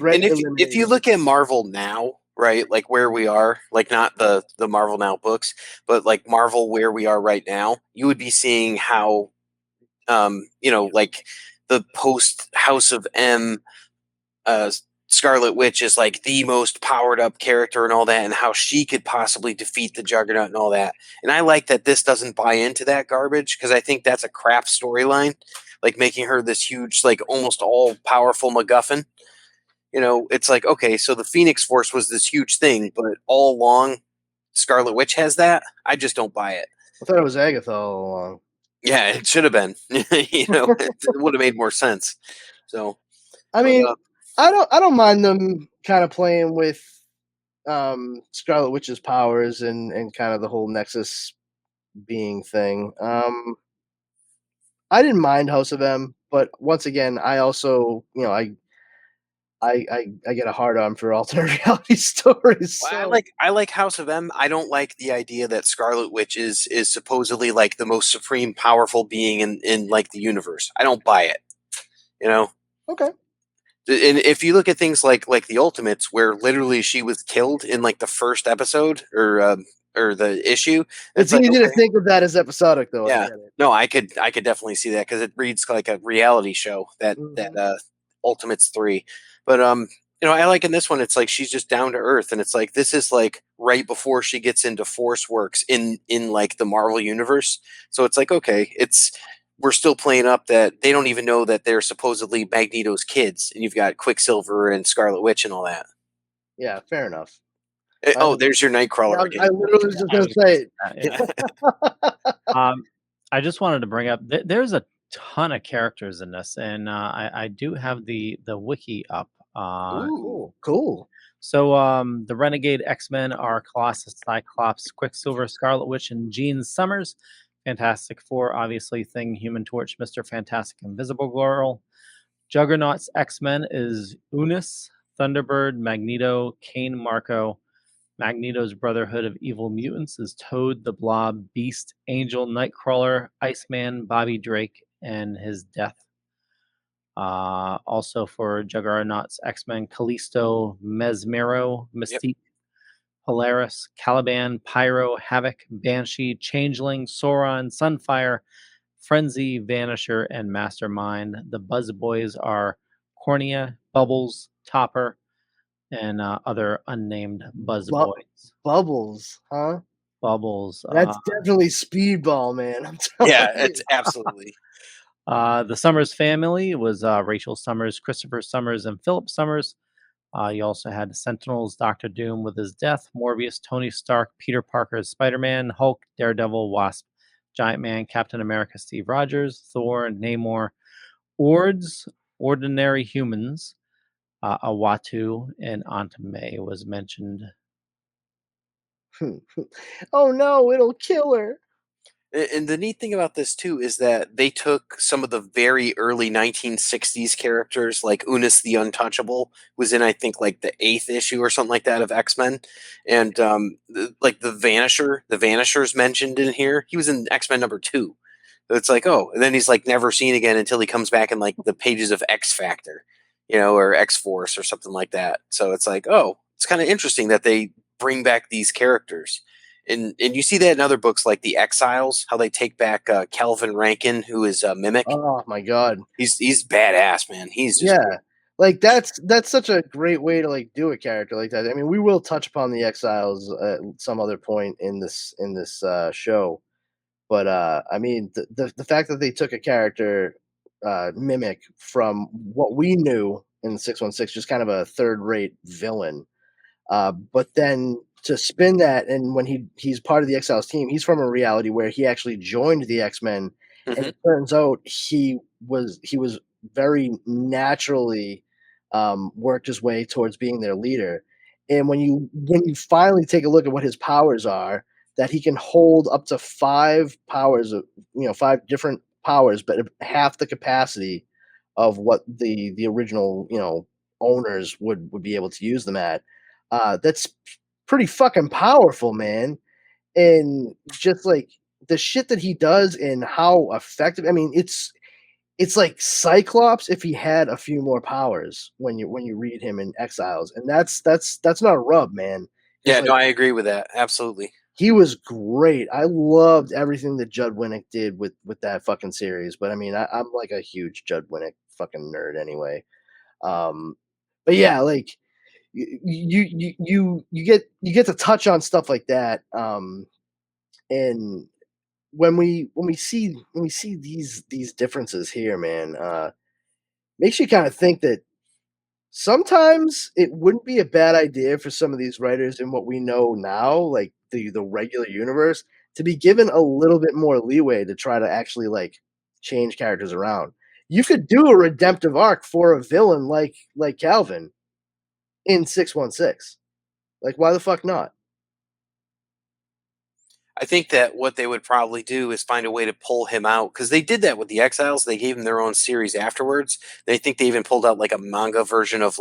And if you look at Marvel now, right, like where we are, like not the Marvel Now books, but like Marvel where we are right now, you would be seeing how, like the post House of M, Scarlet Witch is like the most powered up character and all that, and how she could possibly defeat the Juggernaut and all that. And I like that this doesn't buy into that garbage, because I think that's a crap storyline, like making her this huge, like almost all powerful MacGuffin. It's like, okay, so the Phoenix Force was this huge thing, but all along Scarlet Witch has that. I just don't buy it. I thought it was Agatha all along. Yeah, it should have been. It would have made more sense. So, I mean, I don't mind them kind of playing with Scarlet Witch's powers and kind of the whole Nexus being thing. I didn't mind House of M, but once again, I also, I get a hard on for alternate reality stories. So. I like House of M. I don't like the idea that Scarlet Witch is supposedly like the most supreme powerful being in like the universe. I don't buy it. Okay. And if you look at things like the Ultimates, where literally she was killed in like the first episode or the issue, it's easy to think of that as episodic, though. Yeah, no, I could definitely see that, because it reads like a reality show, that Ultimates 3. But I like in this one, it's like she's just down to earth, and it's like this is like right before she gets into Force Works in like the Marvel universe. So it's like, okay, we're still playing up that they don't even know that they're supposedly Magneto's kids, and you've got Quicksilver and Scarlet Witch and all that. Yeah, fair enough. There's your Nightcrawler again. I literally was just going to say it. I just wanted to bring up, there's a ton of characters in this, and I do have the wiki up. Ooh, cool. So the Renegade X-Men are Colossus, Cyclops, Quicksilver, Scarlet Witch, and Jean Summers. Fantastic Four, obviously, Thing, Human Torch, Mr. Fantastic, Invisible Girl. Juggernaut's X-Men is Unis, Thunderbird, Magneto, Kane Marco. Magneto's Brotherhood of Evil Mutants is Toad, the Blob, Beast, Angel, Nightcrawler, Iceman, Bobby Drake, and his death. Also for Juggernaut's X-Men, Callisto, Mesmero, Mystique, Polaris, Caliban, Pyro, Havoc, Banshee, Changeling, Sauron, Sunfire, Frenzy, Vanisher, and Mastermind. The Buzz Boys are Cornea, Bubbles, Topper, and other unnamed Buzz Boys. Bubbles, huh? Bubbles. That's definitely Speedball, man. I'm telling you. It's absolutely. The Summers family was Rachel Summers, Christopher Summers, and Philip Summers. You also had the Sentinels, Doctor Doom with his death, Morbius, Tony Stark, Peter Parker as Spider-Man, Hulk, Daredevil, Wasp, Giant Man, Captain America, Steve Rogers, Thor, Namor, Ords, Ordinary Humans, Awatu, and Aunt May was mentioned. Oh no, it'll kill her. And the neat thing about this too is that they took some of the very early 1960s characters, like Unis the Untouchable was in, I think, like the 8th issue or something like that of X-Men, and like the Vanisher's mentioned in here. He was in X-Men number 2. So it's like, oh, and then he's like never seen again until he comes back in like the pages of X Factor, or X Force or something like that. So it's like, oh, it's kind of interesting that they bring back these characters. And you see that in other books like The Exiles, how they take back Calvin Rankin, who is a mimic. Oh my god, he's badass, man. He's just yeah. Like that's such a great way to like do a character like that. I mean, we will touch upon the Exiles at some other point in this show, but I mean, the fact that they took a character mimic from what we knew in 616, just kind of a third rate villain, but then to spin that, and when he's part of the Exiles team, he's from a reality where he actually joined the X-Men, and it turns out he was very naturally worked his way towards being their leader. And when you finally take a look at what his powers are, that he can hold up to 5 powers, 5 different powers, but half the capacity of what the original owners would be able to use them at. That's pretty fucking powerful, man. And just like the shit that he does and how effective. I mean, it's like Cyclops if he had a few more powers when you read him in Exiles, and that's not a rub, man. Yeah, no, I agree with that. Absolutely. He was great. I loved everything that Judd Winnick did with that fucking series. But I mean, I'm like a huge Judd Winnick fucking nerd anyway. But yeah, like you get to touch on stuff like that. And when we see these differences here, man, makes you kind of think that sometimes it wouldn't be a bad idea for some of these writers in what we know now, like the regular universe, to be given a little bit more leeway to try to actually like change characters around. You could do a redemptive arc for a villain like Calvin in 616. Like, why the fuck not? I think that what they would probably do is find a way to pull him out, because they did that with the Exiles. They gave him their own series afterwards. They think they even pulled out like a manga version of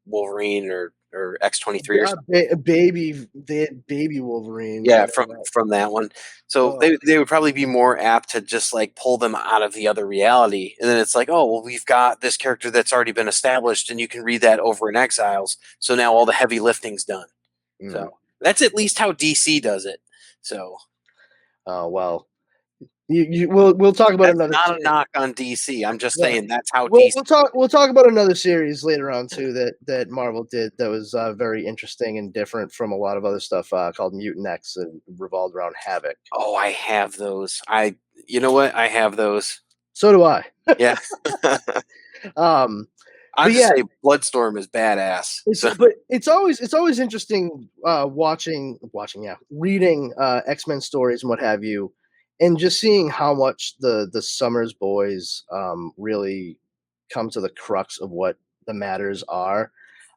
Wolverine or X-23 or something. Baby Wolverine. Yeah, from that one. So they would probably be more apt to just like pull them out of the other reality, and then it's like, oh well, we've got this character that's already been established, and you can read that over in Exiles. So now all the heavy lifting's done. So that's at least how DC does it. So, well, we'll talk about another. Not a knock on DC. I'm just saying that's how DC. We'll talk about another series later on too that Marvel did that was very interesting and different from a lot of other stuff called Mutant X and revolved around Havoc. Oh, I have those. You know what? I have those. So do I. Yeah. I just say Bloodstorm is badass. But it's always interesting reading X-Men stories and what have you, and just seeing how much the Summers boys really come to the crux of what the matters are.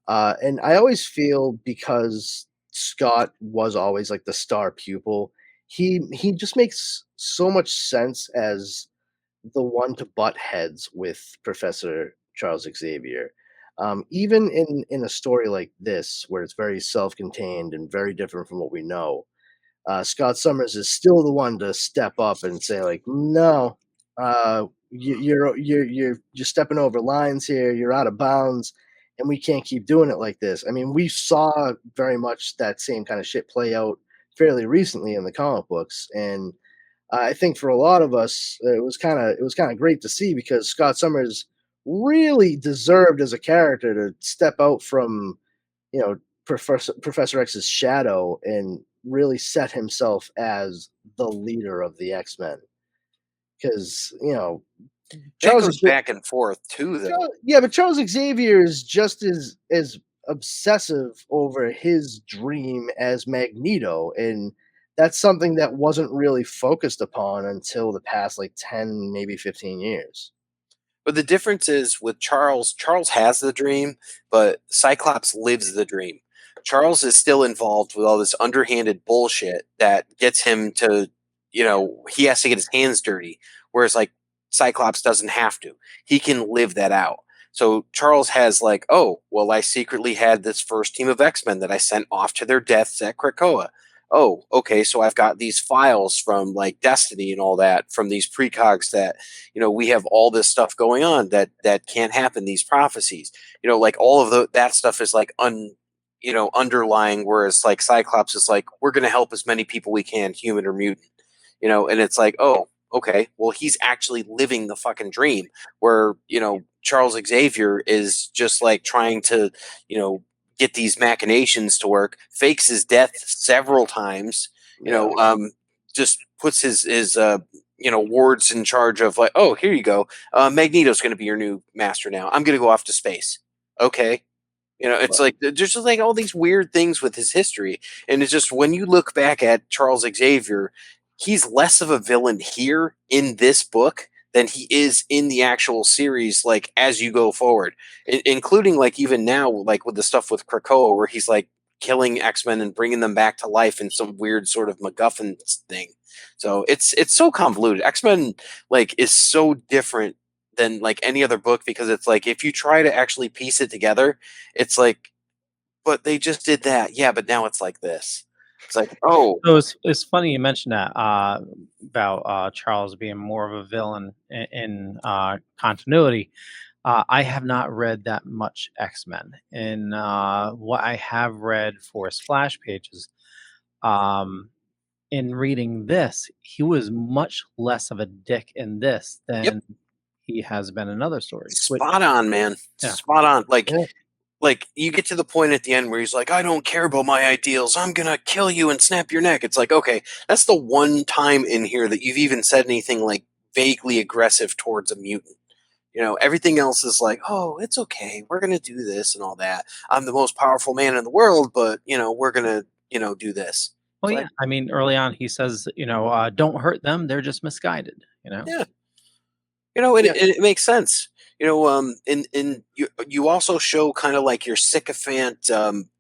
And I always feel, because Scott was always like the star pupil, he just makes so much sense as the one to butt heads with Professor Charles Xavier. Even in a story like this, where it's very self-contained and very different from what we know, Scott Summers is still the one to step up and say, like, no, you're stepping over lines here. You're out of bounds, and we can't keep doing it like this. I mean, we saw very much that same kind of shit play out fairly recently in the comic books, and I think for a lot of us, it was kind of great to see, because Scott Summers really deserved as a character to step out from, Professor X's shadow and really set himself as the leader of the X-Men. Because, Charles goes back and forth too, though. But Charles Xavier is just as obsessive over his dream as Magneto, and that's something that wasn't really focused upon until the past 10, maybe 15 years. But the difference is with Charles has the dream, but Cyclops lives the dream. Charles is still involved with all this underhanded bullshit that gets him to, he has to get his hands dirty. Whereas Cyclops doesn't have to. He can live that out. So Charles has I secretly had this first team of X-Men that I sent off to their deaths at Krakoa. oh, okay, so I've got these files from like Destiny and all that, from these precogs that, we have all this stuff going on that can't happen, these prophecies, like all of that stuff is like underlying, whereas like Cyclops is like, we're going to help as many people we can, human or mutant, and it's like, oh, okay, well, he's actually living the fucking dream where, Charles Xavier is just like trying to, get these machinations to work, fakes his death several times, just puts his wards in charge of like, oh, here you go. Magneto's going to be your new master now. I'm going to go off to space. Okay. It's like there's just like all these weird things with his history. And it's just when you look back at Charles Xavier, he's less of a villain here in this book than he is in the actual series, like as you go forward, including like even now, like with the stuff with Krakoa, where he's like killing X-Men and bringing them back to life in some weird sort of MacGuffin thing. So it's so convoluted. X-Men like is so different than like any other book, because it's like if you try to actually piece it together, it's like, but they just did that, yeah, but now it's like this. It's like, oh, So it's funny you mentioned that about Charles being more of a villain in continuity. I have not read that much X-Men. And what I have read for splash pages, in reading this, he was much less of a dick in this than yep, he has been in other stories. spot on, man. Yeah. Spot on. Like, Yeah. like you get to the point at the end where he's like, I don't care about my ideals. I'm going to kill you and snap your neck. It's like, okay, that's the one time in here that you've even said anything like vaguely aggressive towards a mutant. Everything else is like, oh, it's okay. We're going to do this and all that. I'm the most powerful man in the world, but, we're going to, do this. Well, It's yeah. like, I mean, early on, he says, don't hurt them. They're just misguided, yeah. Yeah. It makes sense. And you also show kind of like your sycophant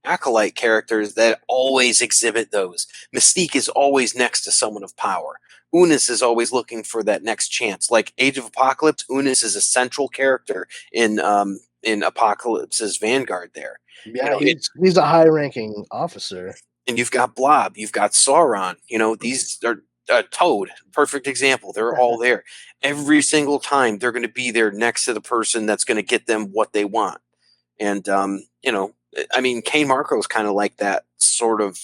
acolyte characters that always exhibit those. Mystique is always next to someone of power. Unis is always looking for that next chance. Like Age of Apocalypse, Unis is a central character in Apocalypse's vanguard there. Yeah, he's a high-ranking officer. And you've got Blob, you've got Sauron. These are Toad, perfect example. They're all there. Every single time they're going to be there next to the person that's going to get them what they want. And I mean, Kane Marco is kind of like that sort of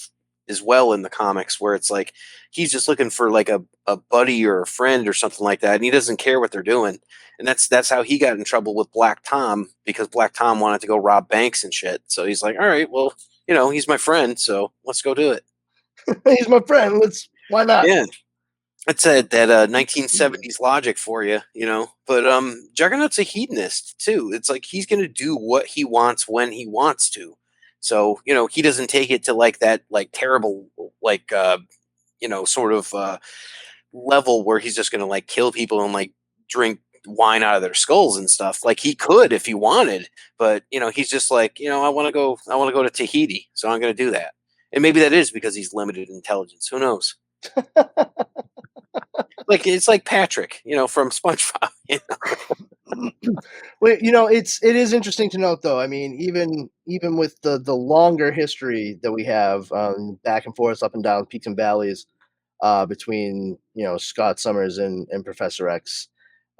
as well in the comics, where it's like he's just looking for like a buddy or a friend or something like that, and he doesn't care what they're doing. And that's how he got in trouble with Black Tom, because Black Tom wanted to go rob banks and shit. So he's like, all right, well, he's my friend, so let's go do it. He's my friend. Why not? Yeah. That's that 1970s logic for you, But Juggernaut's a hedonist too. It's like he's going to do what he wants when he wants to. So he doesn't take it to like that like terrible like sort of level where he's just going to like kill people and like drink wine out of their skulls and stuff. Like he could if he wanted, but he's just like, I want to go to Tahiti, so I'm going to do that. And maybe that is because he's limited intelligence. Who knows? Like it's like Patrick, from SpongeBob. Well, it is interesting to note, though. I mean, even with the longer history that we have, back and forth, up and down, peaks and valleys, between Scott Summers and Professor X,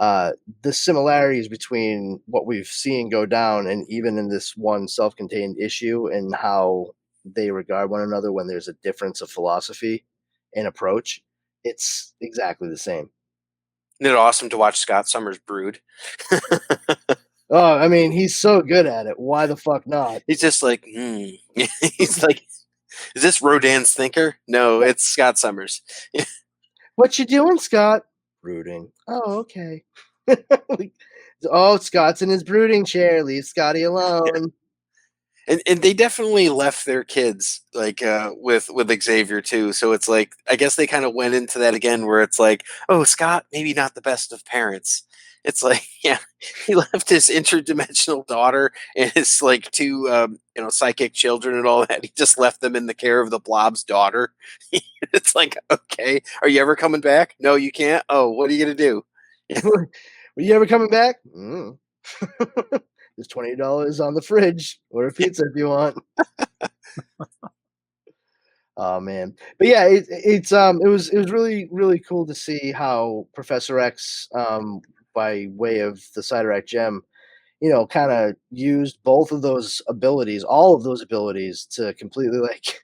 the similarities between what we've seen go down, and even in this one self-contained issue, and how they regard one another when there's a difference of philosophy and approach, it's exactly the same. Isn't it awesome to watch Scott Summers brood? Oh, I mean, he's so good at it. Why the fuck not? He's just like, he's like, is this Rodin's thinker? No, it's Scott Summers. What you doing, Scott? Brooding. Oh, okay. Oh, Scott's in his brooding chair. Leave Scotty alone. And they definitely left their kids like with Xavier too. So it's like I guess they kind of went into that again, where it's like, oh, Scott maybe not the best of parents. It's like, yeah, he left his interdimensional daughter and his like two psychic children and all that. He just left them in the care of the Blob's daughter. It's like, okay, are you ever coming back? No, you can't. Oh, what are you gonna do? Are you ever coming back? There's $20 on the fridge. Order pizza if you want. Oh man, but yeah, it was really really cool to see how Professor X, by way of the Cyttorak gem, kind of used both of those abilities, all of those abilities, to completely like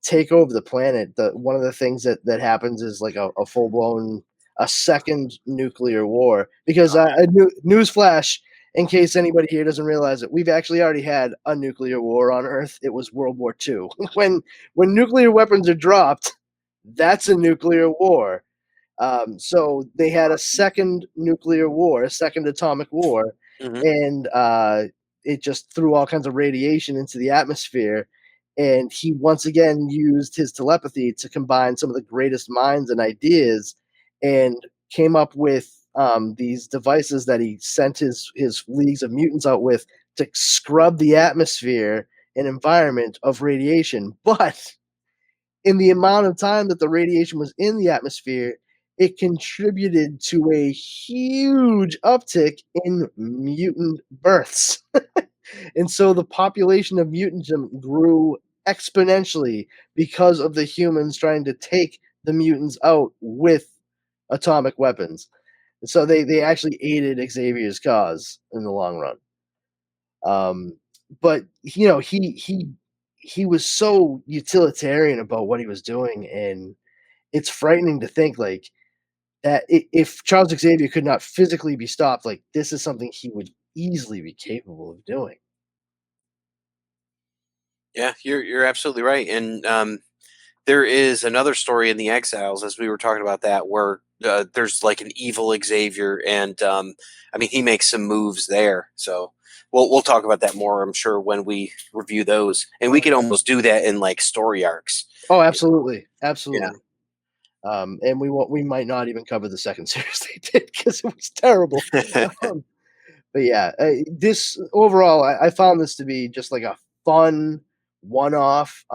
take over the planet. One of the things that happens is like a full blown a second nuclear war. Because newsflash, in case anybody here doesn't realize it, we've actually already had a nuclear war on Earth. It was World War II. when nuclear weapons are dropped, that's a nuclear war. So they had a second nuclear war, a second atomic war, and it just threw all kinds of radiation into the atmosphere. And he once again used his telepathy to combine some of the greatest minds and ideas, and came up with these devices that he sent his leagues of mutants out with to scrub the atmosphere and environment of radiation. But in the amount of time that the radiation was in the atmosphere, it contributed to a huge uptick in mutant births. And so the population of mutantism grew exponentially because of the humans trying to take the mutants out with atomic weapons. And so they actually aided Xavier's cause in the long run. But he was so utilitarian about what he was doing, and it's frightening to think like that if Charles Xavier could not physically be stopped, like this is something he would easily be capable of doing. Yeah, you're absolutely right. And there is another story in the Exiles, as we were talking about that, where there's like an evil Xavier, and I mean he makes some moves there. So we'll talk about that more, I'm sure, when we review those, and we could almost do that in like story arcs. Oh, absolutely, absolutely. Yeah. And we might not even cover the second series they did because it was terrible. But yeah, this overall, I found this to be just like a fun one-off,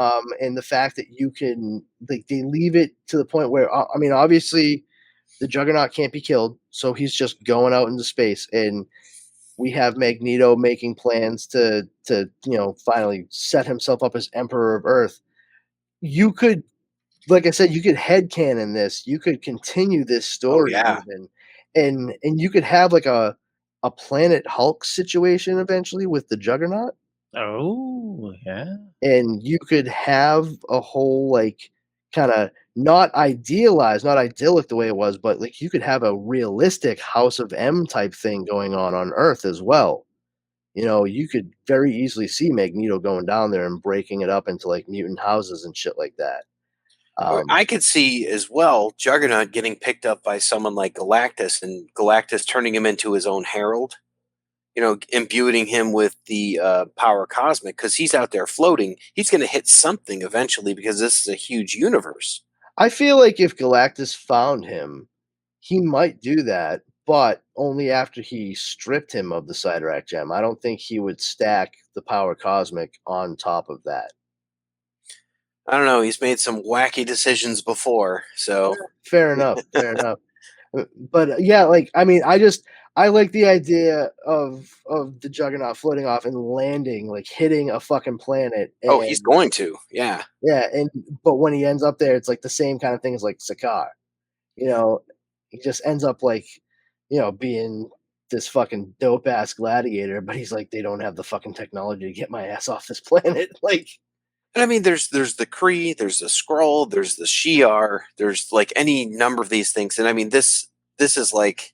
and the fact that you can they leave it to the point where I mean, obviously, the Juggernaut can't be killed, so he's just going out into space, and we have Magneto making plans to finally set himself up as Emperor of Earth. You could, like I said, you could headcanon this. You could continue this story even, and you could have like a Planet Hulk situation eventually with the Juggernaut. Oh, yeah. And you could have a whole like kind of not idealized, not idyllic the way it was, but like you could have a realistic House of M type thing going on Earth as well. You could very easily see Magneto going down there and breaking it up into like mutant houses and shit like that. I could see as well Juggernaut getting picked up by someone like Galactus, and Galactus turning him into his own herald. Imbuing him with the power cosmic, because he's out there floating. He's going to hit something eventually because this is a huge universe. I feel like if Galactus found him, he might do that, but only after he stripped him of the Cyttorak gem. I don't think he would stack the power cosmic on top of that. I don't know. He's made some wacky decisions before, so fair enough. Fair enough. But yeah, like I mean, I like the idea of the Juggernaut floating off and landing, like hitting a fucking planet. And, he's going to, yeah. Yeah, but when he ends up there, it's like the same kind of thing as like Sakaar. He just ends up like, being this fucking dope ass gladiator, but he's like, they don't have the fucking technology to get my ass off this planet. Like, I mean, there's the Kree, there's the Skrull, there's the Shi'ar, there's like any number of these things, and I mean this is like,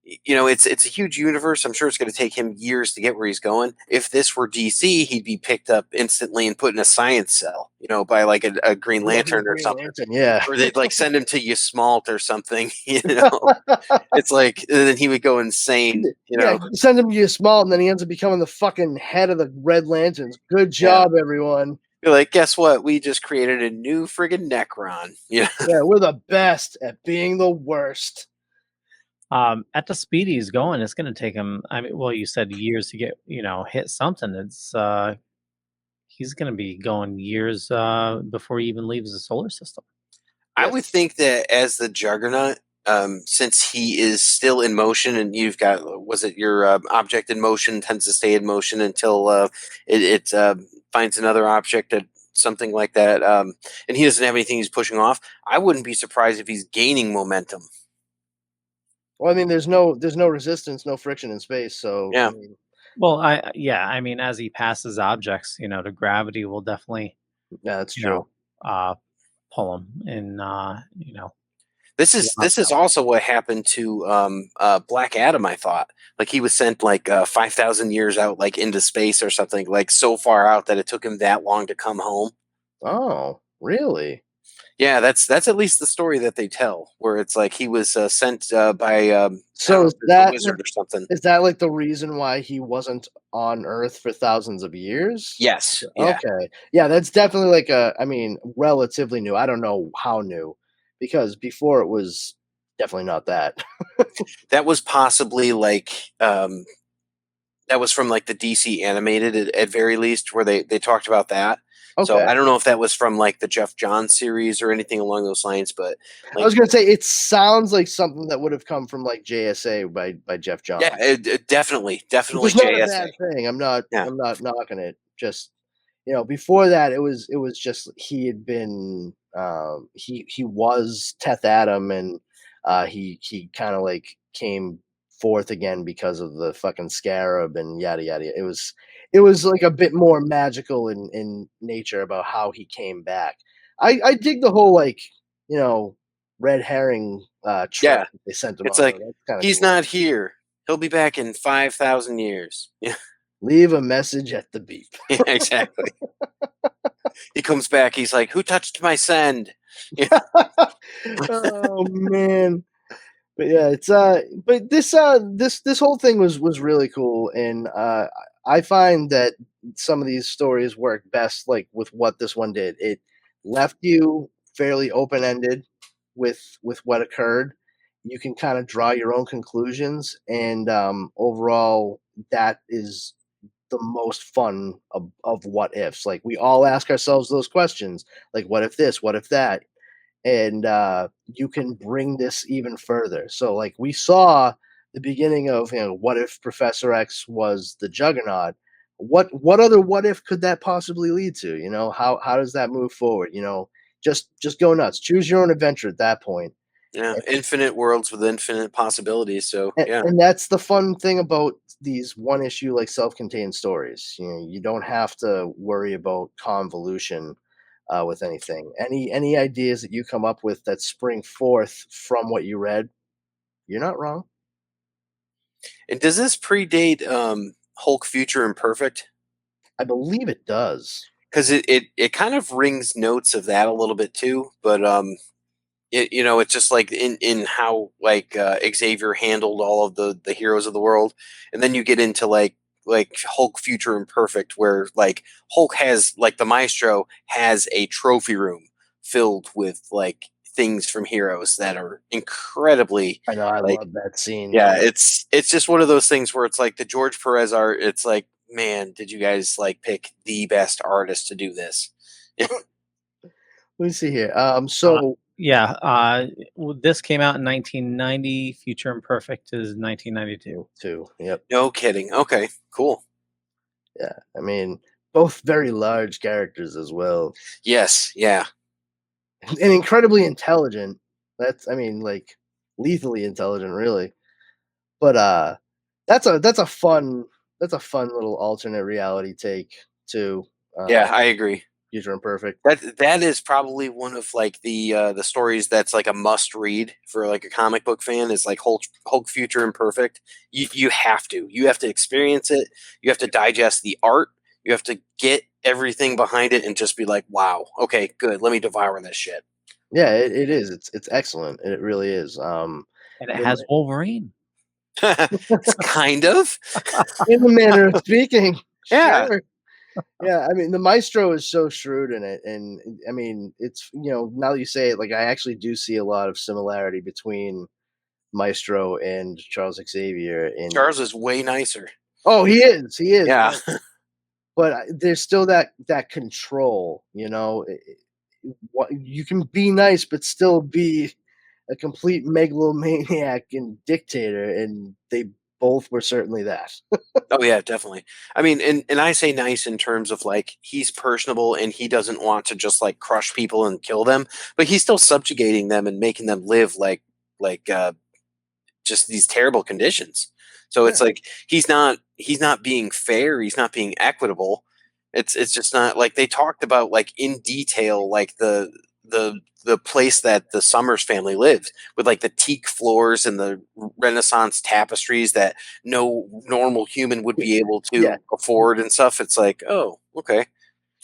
it's a huge universe. I'm sure it's going to take him years to get where he's going. If this were DC, he'd be picked up instantly and put in a science cell, by like a Green Lantern or something. Yeah, or they'd like send him to Yasmalt or something. It's like, and then he would go insane. Yeah, send him to Yasmalt, and then he ends up becoming the fucking head of the Red Lanterns. Good job, everyone. You're like, guess what? We just created a new friggin' Necron. Yeah, we're the best at being the worst. At the speed he's going, it's going to take him. I mean, well, you said years to get, hit something. It's he's going to be going years before he even leaves the solar system. I would think that as the Juggernaut, since he is still in motion, and you've got, was it your object in motion tends to stay in motion until it finds another object that something like that, and he doesn't have anything he's pushing off, I wouldn't be surprised if he's gaining momentum. Well, I mean, there's no resistance, no friction in space, so Yeah. I mean, Well, I mean, as he passes objects, the gravity will definitely, yeah, that's you true. know, pull him, and This is also what happened to Black Adam. I thought, like, he was sent like 5,000 years out, like into space or something, like so far out that it took him that long to come home. Oh, really? Yeah, that's at least the story that they tell, where it's like he was sent by So is the wizard or something. Is that like the reason why he wasn't on Earth for thousands of years? Yes. Yeah. Okay. Yeah, that's definitely like I mean, relatively new. I don't know how new, because before it was definitely not that. That was possibly like that was from like the DC animated at very least, where they talked about that. So Okay. I don't know if that was from like the Jeff Johns series or anything along those lines, but I was gonna say it sounds like something that would have come from like JSA by Jeff Johns. yeah, it definitely Which is not a JSA. bad thing. I'm not Yeah. knocking it. Just before that it was just he had been he was Teth Adam, and he kind of like came forth again because of the fucking scarab and yada yada. It was like a bit more magical in nature about how he came back. I dig the whole like red herring track Yeah. they sent him It's on. like he's cool. not here. He'll be back in 5,000 years. Yeah, Leave a message at the beep. yeah, exactly. He comes back. He's like, "Who touched my send?" Yeah. Oh man. But yeah, it's but this whole thing was really cool, and I find that some of these stories work best like with what this one did. It left you fairly open-ended with what occurred. You can kind of draw your own conclusions, and overall that is the most fun of what ifs. Like, we all ask ourselves those questions, like what if this, what if that, and you can bring this even further. So like we saw the beginning of what if Professor X was the Juggernaut. What other what if could that possibly lead to? How does that move forward? Just go nuts, choose your own adventure at that point. Yeah, infinite worlds with infinite possibilities. So yeah, And that's the fun thing about these one issue like self-contained stories. You don't have to worry about convolution with anything. Any ideas that you come up with that spring forth from what you read, you're not wrong. and does this predate Hulk Future Imperfect? I believe it does. Because it kind of rings notes of that a little bit too, but it's just like in how like Xavier handled all of the heroes of the world, and then you get into like Hulk Future Imperfect, where like Hulk has like the Maestro has a trophy room filled with like things from heroes that are incredibly. I know, I like, love that scene. yeah, it's just one of those things where it's like the George Perez art. It's like, man, did you guys like pick the best artist to do this? Let me see here. So this came out in 1990. Future Imperfect is 1992. too. Yep. No kidding. Okay, cool. Yeah. I mean, both very large characters as well. Yes. Yeah. And incredibly intelligent. I mean, like lethally intelligent, really. But that's a fun little alternate reality take too. Yeah, I agree. Future Imperfect. That is probably one of like the stories that's like a must read for like a comic book fan, is like Hulk Future Imperfect. You have to experience it. You have to digest the art. You have to get everything behind it and just be like, wow, okay, good. Let me devour this shit. Yeah, it is. It's excellent. It really is. And it has Wolverine. It's kind of in the manner of speaking. Yeah. Sure. Yeah, I mean, the Maestro is so shrewd in it, and I mean, it's now that you say it, like I actually do see a lot of similarity between Maestro and Charles Xavier. Charles is way nicer. Oh, he is. Yeah. But there's still that control. What you can be nice, but still be a complete megalomaniac and dictator, and they both were certainly that. Oh yeah, definitely. I mean, and I say nice in terms of like he's personable and he doesn't want to just like crush people and kill them, but he's still subjugating them and making them live like just these terrible conditions. So it's like he's not being fair, he's not being equitable. It's just not like they talked about like in detail like the place that the Summers family lived with like the teak floors and the Renaissance tapestries that no normal human would be able to afford and stuff. It's like, oh, okay.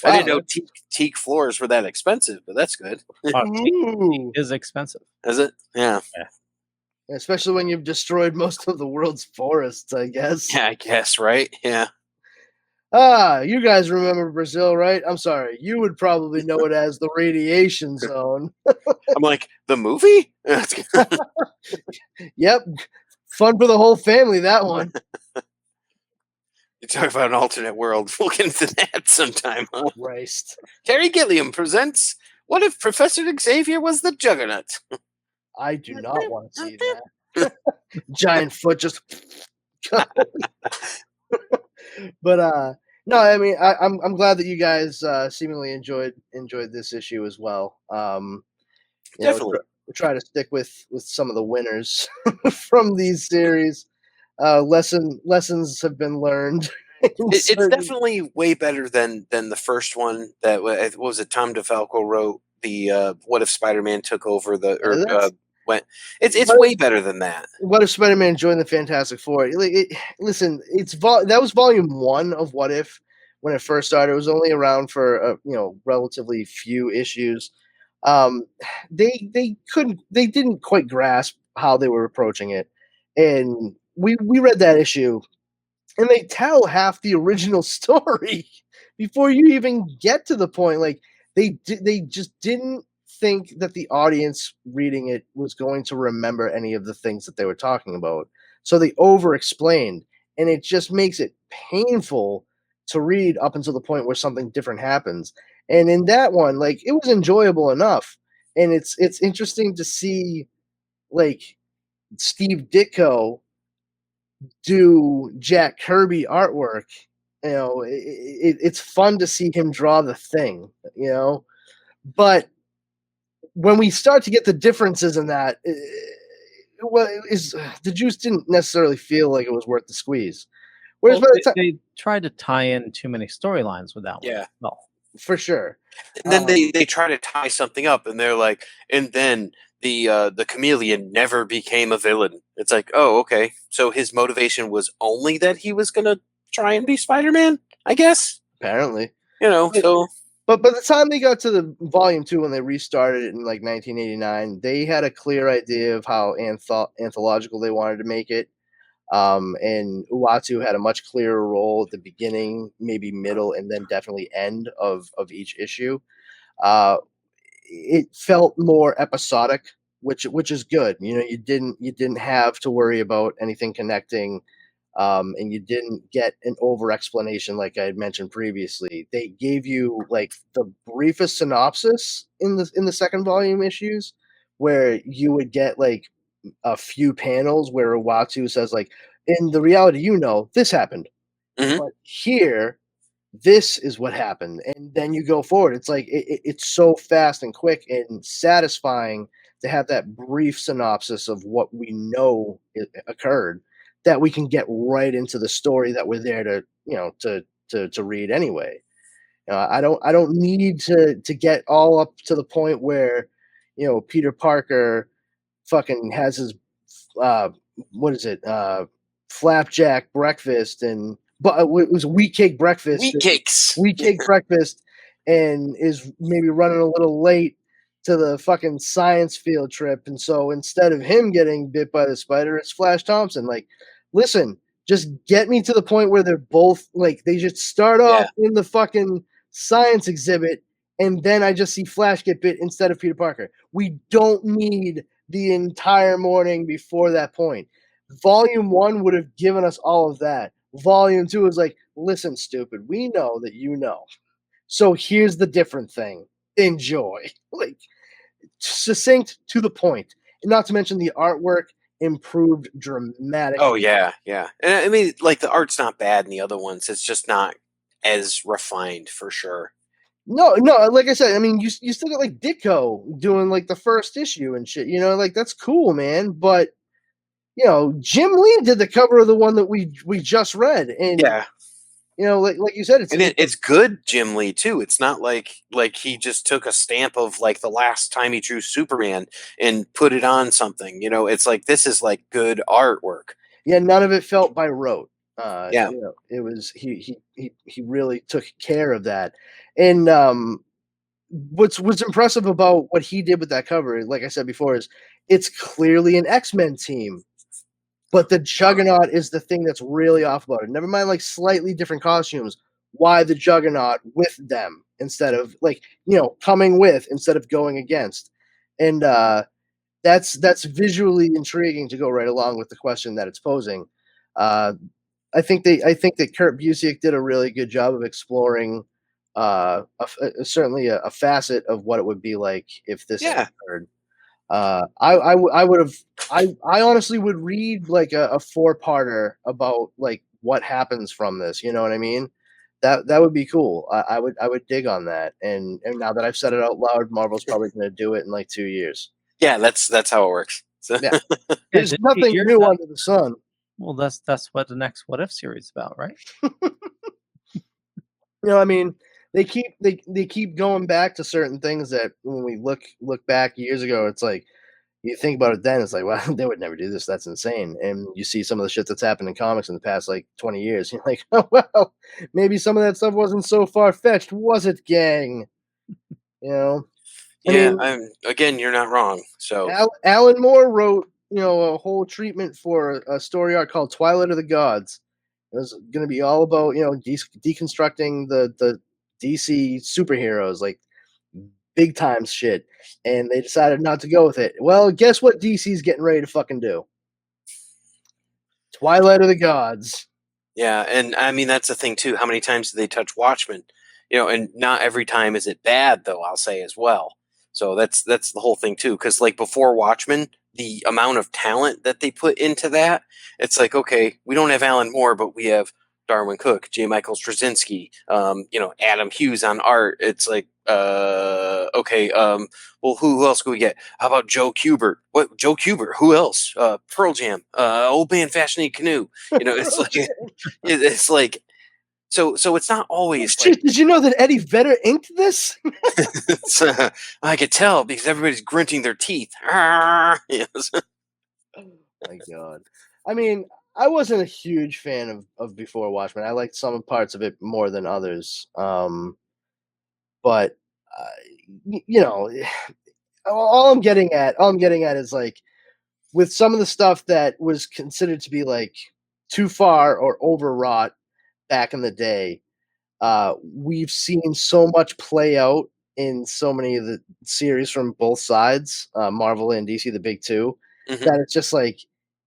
Wow, I didn't know teak floors were that expensive, but that's good. Teak is expensive. Is it? Yeah. Especially when you've destroyed most of the world's forests, I guess. Yeah, I guess, right? Yeah. You guys remember Brazil, right? I'm sorry. You would probably know it as the radiation zone. I'm like, the movie? Yep. Fun for the whole family, that one. You talk about an alternate world. We'll get into that sometime, huh? Christ. Terry Gilliam presents What If Professor Xavier Was the Juggernaut? I do not want to see that. Giant foot just... But no, I mean I'm glad that you guys seemingly enjoyed this issue as well. Definitely, we try to stick with some of the winners from these series. Lessons have been learned. It's definitely way better than the first one. That what was it? Tom DeFalco wrote the What If Spider-Man Took Over went. It's way better than that. What If Spider-Man joined the Fantastic Four? Listen, that was volume 1 of What If when it first started. It was only around for relatively few issues. They didn't quite grasp how they were approaching it, and we read that issue, and they tell half the original story before you even get to the point. Like they just didn't think that the audience reading it was going to remember any of the things that they were talking about. So they over-explained, and it just makes it painful to read up until the point where something different happens. And in that one, like, it was enjoyable enough. And it's interesting to see, like, Steve Ditko do Jack Kirby artwork. It's fun to see him draw the Thing, but when we start to get the differences in that, the juice didn't necessarily feel like it was worth the squeeze. Whereas they tried to tie in too many storylines with that one. Yeah, no, for sure. And then they try to tie something up, and they're like, and then the chameleon never became a villain. It's like, oh, okay, so his motivation was only that he was gonna try and be Spider-Man, I guess. Apparently, so. But by the time they got to the volume 2, when they restarted it in like 1989, they had a clear idea of how anthological they wanted to make it. And Uatu had a much clearer role at the beginning, maybe middle, and then definitely end of each issue. It felt more episodic, which is good. You didn't have to worry about anything connecting. And you didn't get an over explanation like I had mentioned previously. They gave you like the briefest synopsis in the second volume issues, where you would get like a few panels where Uatu says like, in the reality, this happened, but here, this is what happened, and then you go forward. It's like it's so fast and quick and satisfying to have that brief synopsis of what we know occurred, that we can get right into the story that we're there to read anyway. I don't need to get all up to the point where Peter Parker fucking has his flapjack breakfast, and but it was wheat cake breakfast. Wheat cake breakfast, and is maybe running a little late to the fucking science field trip, and so instead of him getting bit by the spider, it's Flash Thompson. Like, listen, just get me to the point where they're both like, they just start off in the fucking science exhibit, and then I just see Flash get bit instead of Peter Parker. We don't need the entire morning before that point. Volume 1 would have given us all of that. Volume 2 is like, listen, stupid, we know that so here's the different thing. Enjoy. Like, succinct, to the point. And not to mention the artwork improved dramatically. Oh yeah. And I mean, like the art's not bad in the other ones. It's just not as refined for sure. No, like I said, I mean, you still got like Ditko doing like the first issue and shit. Like that's cool, man. But Jim Lee did the cover of the one that we just read, and like you said, it's good Jim Lee too. It's not like he just took a stamp of like the last time he drew Superman and put it on something. It's like this is like good artwork. Yeah, none of it felt by rote. Yeah, it was he really took care of that. And what's impressive about what he did with that cover, like I said before, is it's clearly an X-Men team. But the Juggernaut is the thing that's really off about it. Never mind, like slightly different costumes. Why the Juggernaut with them instead of coming with instead of going against? And that's visually intriguing to go right along with the question that it's posing. I think that Kurt Busiek did a really good job of exploring certainly a facet of what it would be like if this occurred. I honestly would read like a 4-parter about like what happens from this. You know what I mean? That would be cool. I would dig on that. And now that I've said it out loud, Marvel's probably going to do it in like 2 years. Yeah, that's how it works. So. Yeah. There's nothing new under the sun. Well, that's what the next What If series is about, right? I mean, they keep going back to certain things that when we look back years ago, it's like you think about it then, it's like, well, they would never do this. That's insane. And you see some of the shit that's happened in comics in the past like 20 years. You're like, oh well, maybe some of that stuff wasn't so far fetched, was it, gang? Again, you're not wrong. So Alan Moore wrote a whole treatment for a story arc called Twilight of the Gods. It was going to be all about deconstructing the DC superheroes, like big time shit, and they decided not to go with it. Well, guess what DC's getting ready to fucking do? Twilight of the Gods. Yeah, and I mean that's the thing too. How many times do they touch Watchmen? And not every time is it bad, though, I'll say as well. So that's the whole thing too, because like before Watchmen, the amount of talent that they put into that, it's like, okay, we don't have Alan Moore, but we have Darwin Cook, J. Michael Straczynski, Adam Hughes on art. It's like, okay, well, who else could we get? How about Joe Kubert? What, Joe Kubert? Who else? Pearl Jam, Old Man Fashioning Canoe. It's like, it's like, so it's not always. Like, did you know that Eddie Vedder inked this? I could tell because everybody's grunting their teeth. Yes. Oh my God. I mean, I wasn't a huge fan of Before Watchmen. I liked some parts of it more than others. But all I'm getting at is like with some of the stuff that was considered to be like too far or overwrought back in the day, we've seen so much play out in so many of the series from both sides, Marvel and DC, the big two, that it's just like,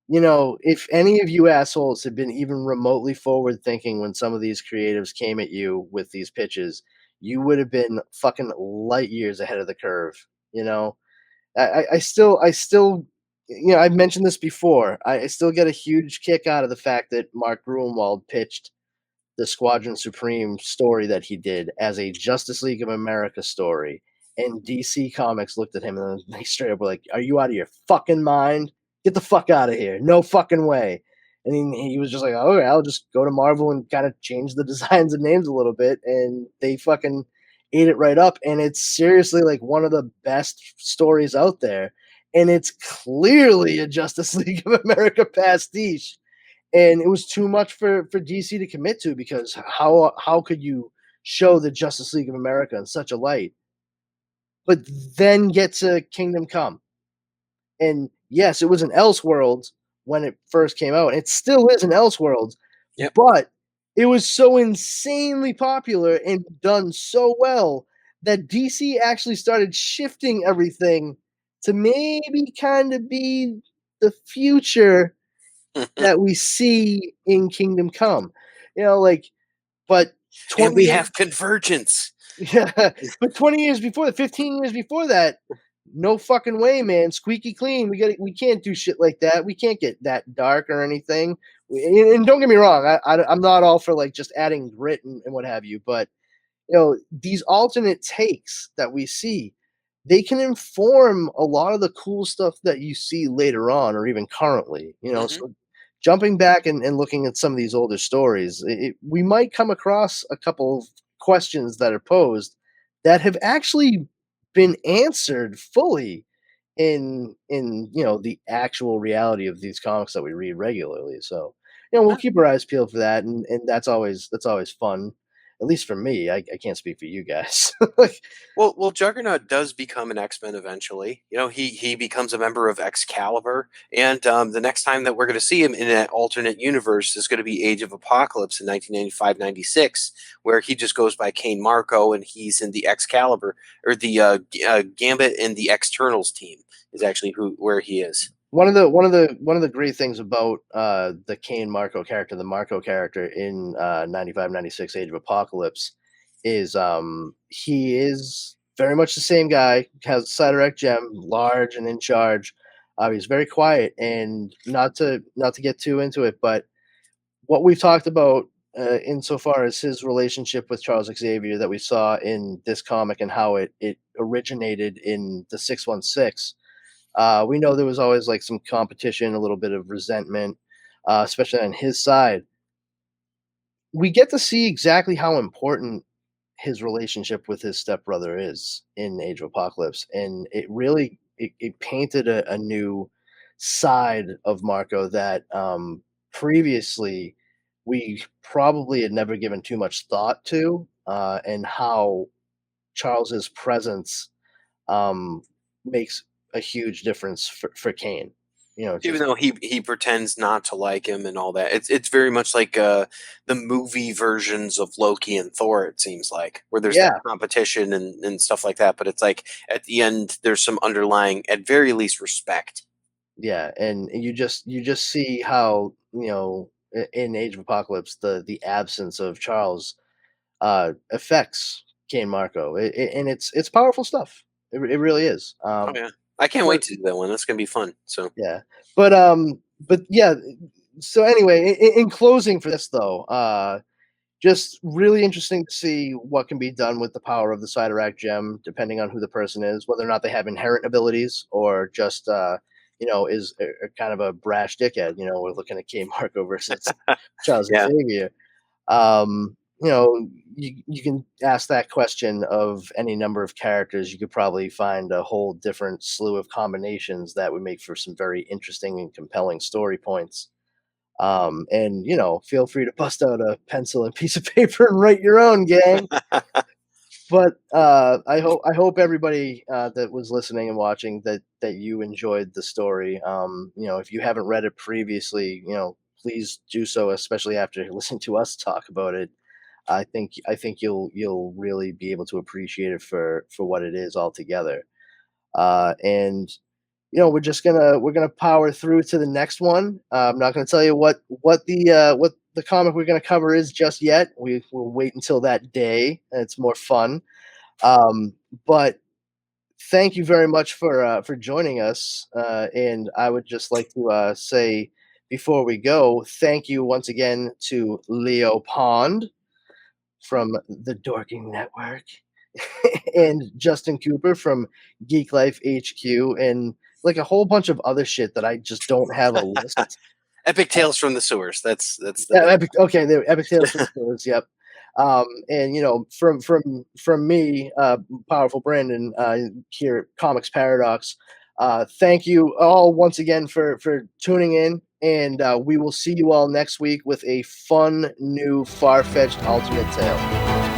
if any of you assholes had been even remotely forward thinking when some of these creatives came at you with these pitches, you would have been fucking light years ahead of the curve. I still, I've mentioned this before. I still get a huge kick out of the fact that Mark Gruenwald pitched the Squadron Supreme story that he did as a Justice League of America story. And DC Comics looked at him and they straight up were like, are you out of your fucking mind? Get the fuck out of here. No fucking way. And he was just like, okay, I'll just go to Marvel and kind of change the designs and names a little bit. And they fucking ate it right up. And it's seriously like one of the best stories out there. And it's clearly a Justice League of America pastiche. And it was too much for DC to commit to, because how could you show the Justice League of America in such a light, but then get to Kingdom Come? And yes, it was an Elseworlds when it first came out. It still is an Elseworlds, but it was so insanely popular and done so well that DC actually started shifting everything to maybe kind of be the future that we see in Kingdom Come. But and we have convergence. Yeah, but 20 years before, 15 years before that, no fucking way, man. Squeaky clean. We can't do shit like that. We can't get that dark or anything. And don't get me wrong, I'm not all for like just adding grit and what have you, but these alternate takes that we see, they can inform a lot of the cool stuff that you see later on or even currently. So jumping back and looking at some of these older stories, we might come across a couple of questions that are posed that have actually been answered fully in the actual reality of these comics that we read regularly. So we'll keep our eyes peeled for that, and that's always fun, at least for me. I can't speak for you guys. Well, Juggernaut does become an X-Men eventually. He becomes a member of Excalibur, and the next time that we're going to see him in that alternate universe is going to be Age of Apocalypse in 1995-96, where he just goes by Kane Marco, and he's in the Excalibur, or the Gambit and the Externals team is actually where he is. One of the great things about the Kane Marco character, the Marco character in 95-96 Age of Apocalypse, is he is very much the same guy, has a Cyteract gem, large and in charge. He's very quiet, and not to get too into it, but what we've talked about insofar as his relationship with Charles Xavier that we saw in this comic and how it originated in the 616. We know there was always like some competition, a little bit of resentment, especially on his side. We get to see exactly how important his relationship with his stepbrother is in Age of Apocalypse, and it really it painted a new side of Marco that previously we probably had never given too much thought to, and how Charles's presence makes a huge difference for Kane. Even though he pretends not to like him and all that, it's very much like the movie versions of Loki and Thor. It seems like where there's that competition and stuff like that, but it's like at the end there's some underlying, at very least, respect. Yeah, and you just see how in Age of Apocalypse the absence of Charles affects Kane Marco, and it's powerful stuff. It really is. Oh yeah. I can't wait to do that one. That's gonna be fun. So yeah, but yeah. So anyway, in closing for this though, just really interesting to see what can be done with the power of the Cyteract gem, depending on who the person is, whether or not they have inherent abilities or just is a kind of a brash dickhead. We're looking at K Marco versus Charles Xavier. You can ask that question of any number of characters. You could probably find a whole different slew of combinations that would make for some very interesting and compelling story points. And feel free to bust out a pencil and piece of paper and write your own, gang. But I hope everybody that was listening and watching that you enjoyed the story. If you haven't read it previously, please do so, especially after listening to us talk about it. I think you'll really be able to appreciate it for what it is altogether. And we're gonna power through to the next one. I'm not gonna tell you what the comic we're gonna cover is just yet. We'll wait until that day, and it's more fun. But thank you very much for joining us. And I would just like to say before we go, thank you once again to Leo Pond from the Dorking Network and Justin Cooper from Geek Life HQ, and like a whole bunch of other shit that I just don't have a list. Epic Tales from the Sewers. That's Epic. Okay, the Epic Tales from the Sewers. Yep. And from me, Powerful Brandon, here at Comics Paradox. Thank you all once again for tuning in, and we will see you all next week with a fun new far-fetched alternate tale.